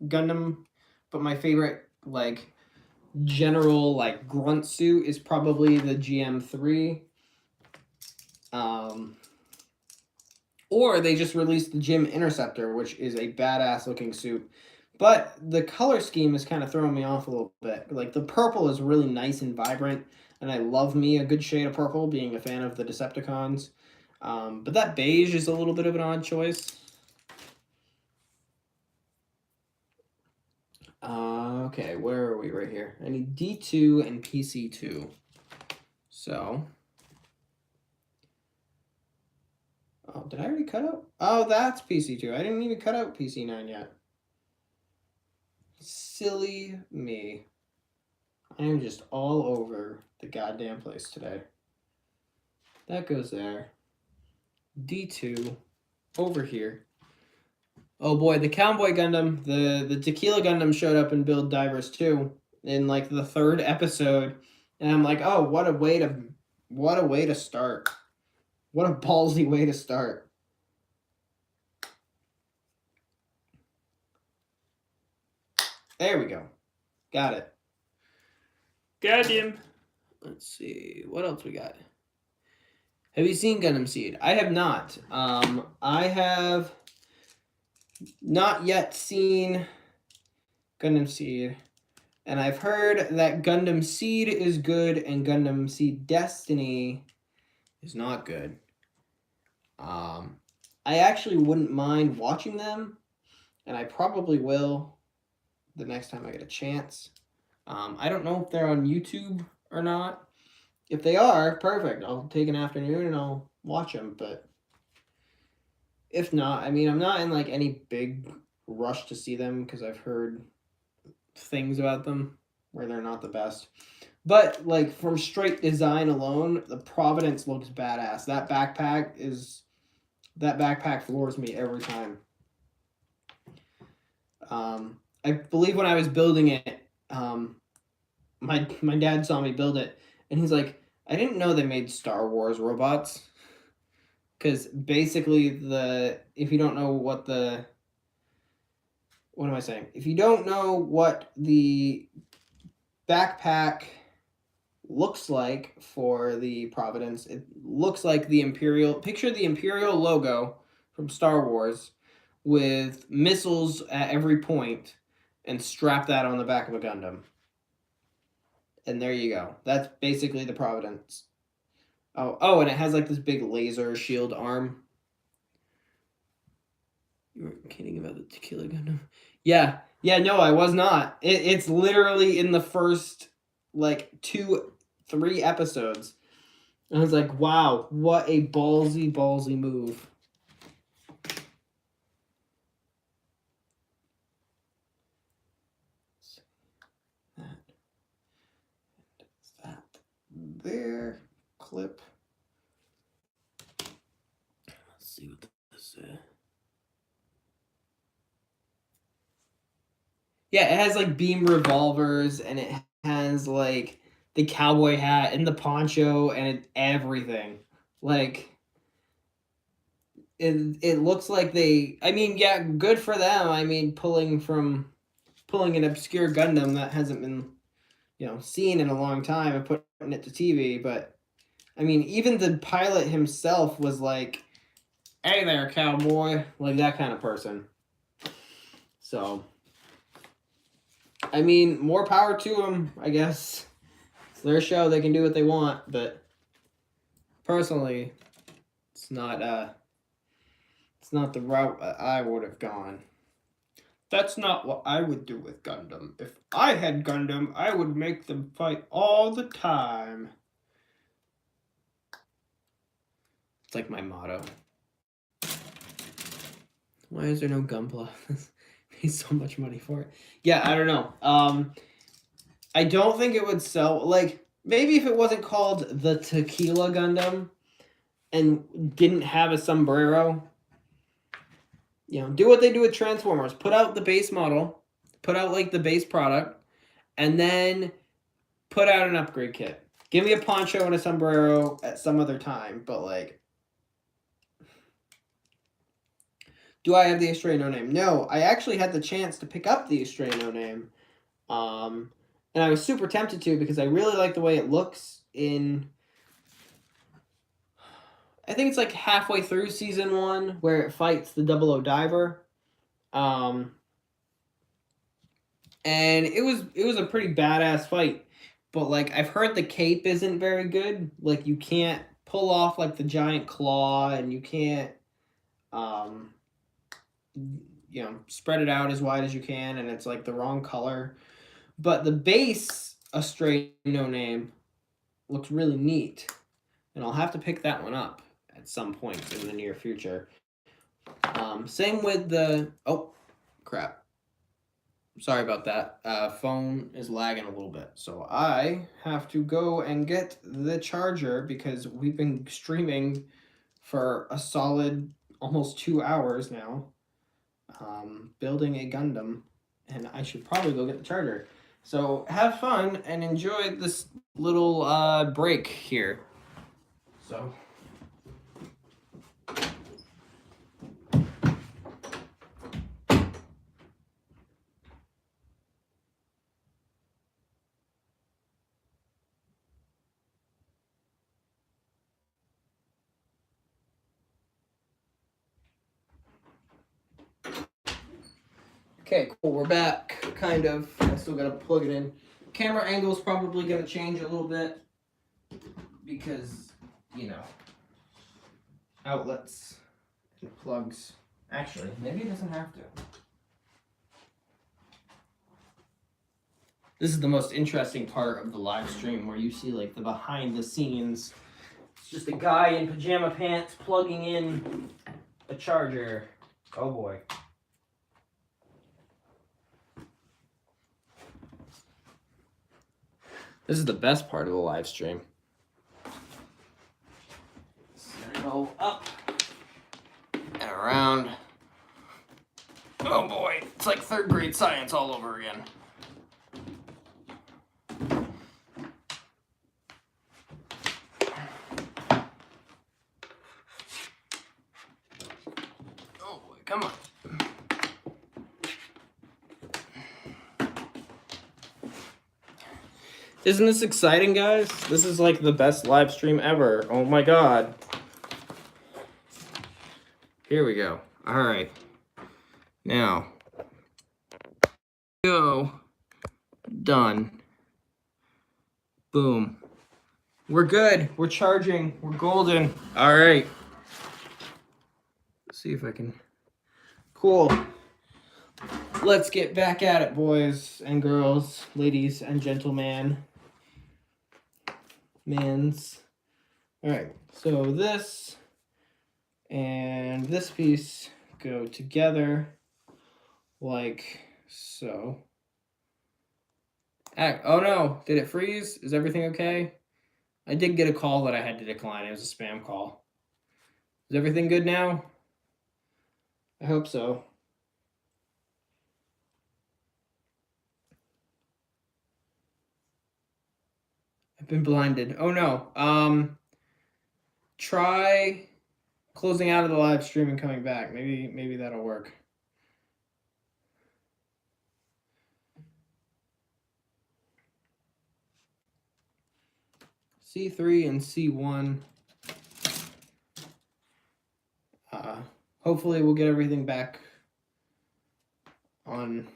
Gundam, but my favorite like general like grunt suit is probably the GM3. Or they just released the Gym Interceptor, which is a badass looking suit. But the color scheme is kind of throwing me off a little bit. Like, the purple is really nice and vibrant, and I love me a good shade of purple, being a fan of the Decepticons. But that beige is a little bit of an odd choice. Okay, where are we? Right here. I need D2 and PC2. So... Oh, did I already cut out? Oh, that's PC2. I didn't even cut out PC9 yet. Silly me. I am just all over the goddamn place today. That goes there. D2 over here. Oh boy, the Cowboy Gundam, the Tequila Gundam showed up in Build Divers too in like the 3rd episode, and I'm like, oh, what a way to start. What a ballsy way to start. There we go. Got it. Got him. Let's see. What else we got? Have you seen Gundam Seed? I have not. I have not yet seen Gundam Seed. And I've heard that Gundam Seed is good and Gundam Seed Destiny is not good. I actually wouldn't mind watching them, and I probably will the next time I get a chance. I don't know if they're on YouTube or not. If they are, perfect. I'll take an afternoon and I'll watch them, but if not, I mean, I'm not in like any big rush to see them because I've heard things about them where they're not the best. But like from straight design alone, the Providence looks badass. That backpack floors me every time. I believe when I was building it, my dad saw me build it, and he's like, "I didn't know they made Star Wars robots." Because basically, if you don't know what am I saying? If you don't know what the backpack looks like for the Providence, it looks like the Imperial. Picture the Imperial logo from Star Wars with missiles at every point, and strap that on the back of a Gundam. And there you go. That's basically the Providence. Oh, and it has like this big laser shield arm. You weren't kidding about the Tequila Gundam. Yeah, no, I was not. It's literally in the first like 2-3 episodes. And I was like, wow, what a ballsy move. That there clip. Let's see what this is. Yeah, it has like beam revolvers, and it has like the cowboy hat and the poncho and everything. Like it looks like I mean, yeah, good for them. I mean, pulling an obscure Gundam that hasn't been, seen in a long time and putting it to TV, but I mean, even the pilot himself was like, "Hey there, cowboy," like that kind of person. So I mean, more power to them, I guess. It's their show, they can do what they want, but personally, it's not the route I would have gone. That's not what I would do with Gundam. If I had Gundam, I would make them fight all the time. It's like my motto. Why is there no GUNPLA? Paid so much money for it. Yeah, I don't know. I don't think it would sell. Like, maybe if it wasn't called the Tequila Gundam and didn't have a sombrero, do what they do with Transformers. Put out the base model, put out like the base product, and then put out an upgrade kit. Give me a poncho and a sombrero at some other time, but like, do I have the Astray No Name? No, I actually had the chance to pick up the Astray No Name. And I was super tempted to because I really like the way it looks in... I think it's like halfway through season 1 where it fights the 00 diver. And it was a pretty badass fight. But like, I've heard the cape isn't very good. Like, you can't pull off like the giant claw, and you can't spread it out as wide as you can, and it's like the wrong color. But the base Astray No Name looks really neat, and I'll have to pick that one up at some point in the near future. Same with the... Oh, crap. Sorry about that. Phone is lagging a little bit, so I have to go and get the charger because we've been streaming for a solid almost 2 hours now, building a Gundam, and I should probably go get the charger. So have fun and enjoy this little break here. So... Okay, cool, we're back, kind of. I still gotta plug it in. Camera angle is probably gonna change a little bit because, you know, outlets and plugs. Actually, maybe it doesn't have to. This is the most interesting part of the live stream, where you see like the behind the scenes. It's just a guy in pajama pants plugging in a charger. Oh boy. This is the best part of the live stream. Go up and around. Oh boy, it's like third grade science all over again. Oh boy, come on. Isn't this exciting, guys? This is like the best live stream ever. Oh my god. Here we go. All right. Now, go. Done. Boom. We're good. We're charging. We're golden. All right. Let's see if I can. Cool. Let's get back at it, boys and girls, ladies and gentlemen. Mans. All right. So this and this piece go together like so. Oh no, did it freeze? Is everything okay? I did get a call that I had to decline. It was a spam call. Is everything good now? I hope so. I've been blinded. Oh no. Try closing out of the live stream and coming back. Maybe that'll work. C3 and C1. Hopefully we'll get everything back on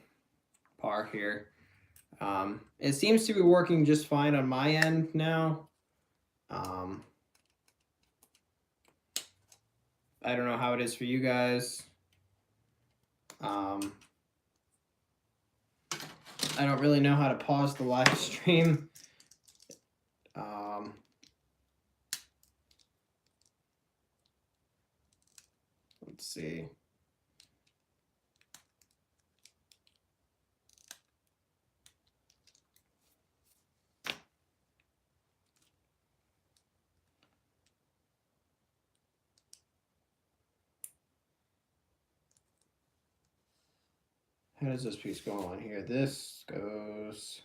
par here. It seems to be working just fine on my end now. I don't know how it is for you guys. I don't really know how to pause the live stream. Let's see. How does this piece go on here? This goes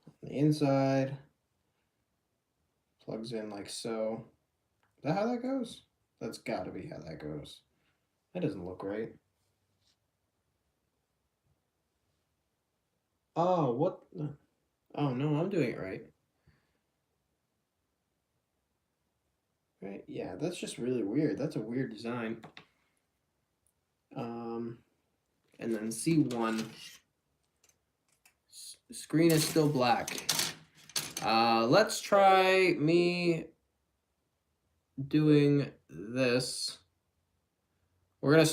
on the inside, plugs in like so. Is that how that goes? That's got to be how that goes. That doesn't look right. Oh, what? Oh, no, I'm doing it right. Right, yeah, that's just really weird. That's a weird design. And then C1. Screen is still black. Let's try me doing this. We're gonna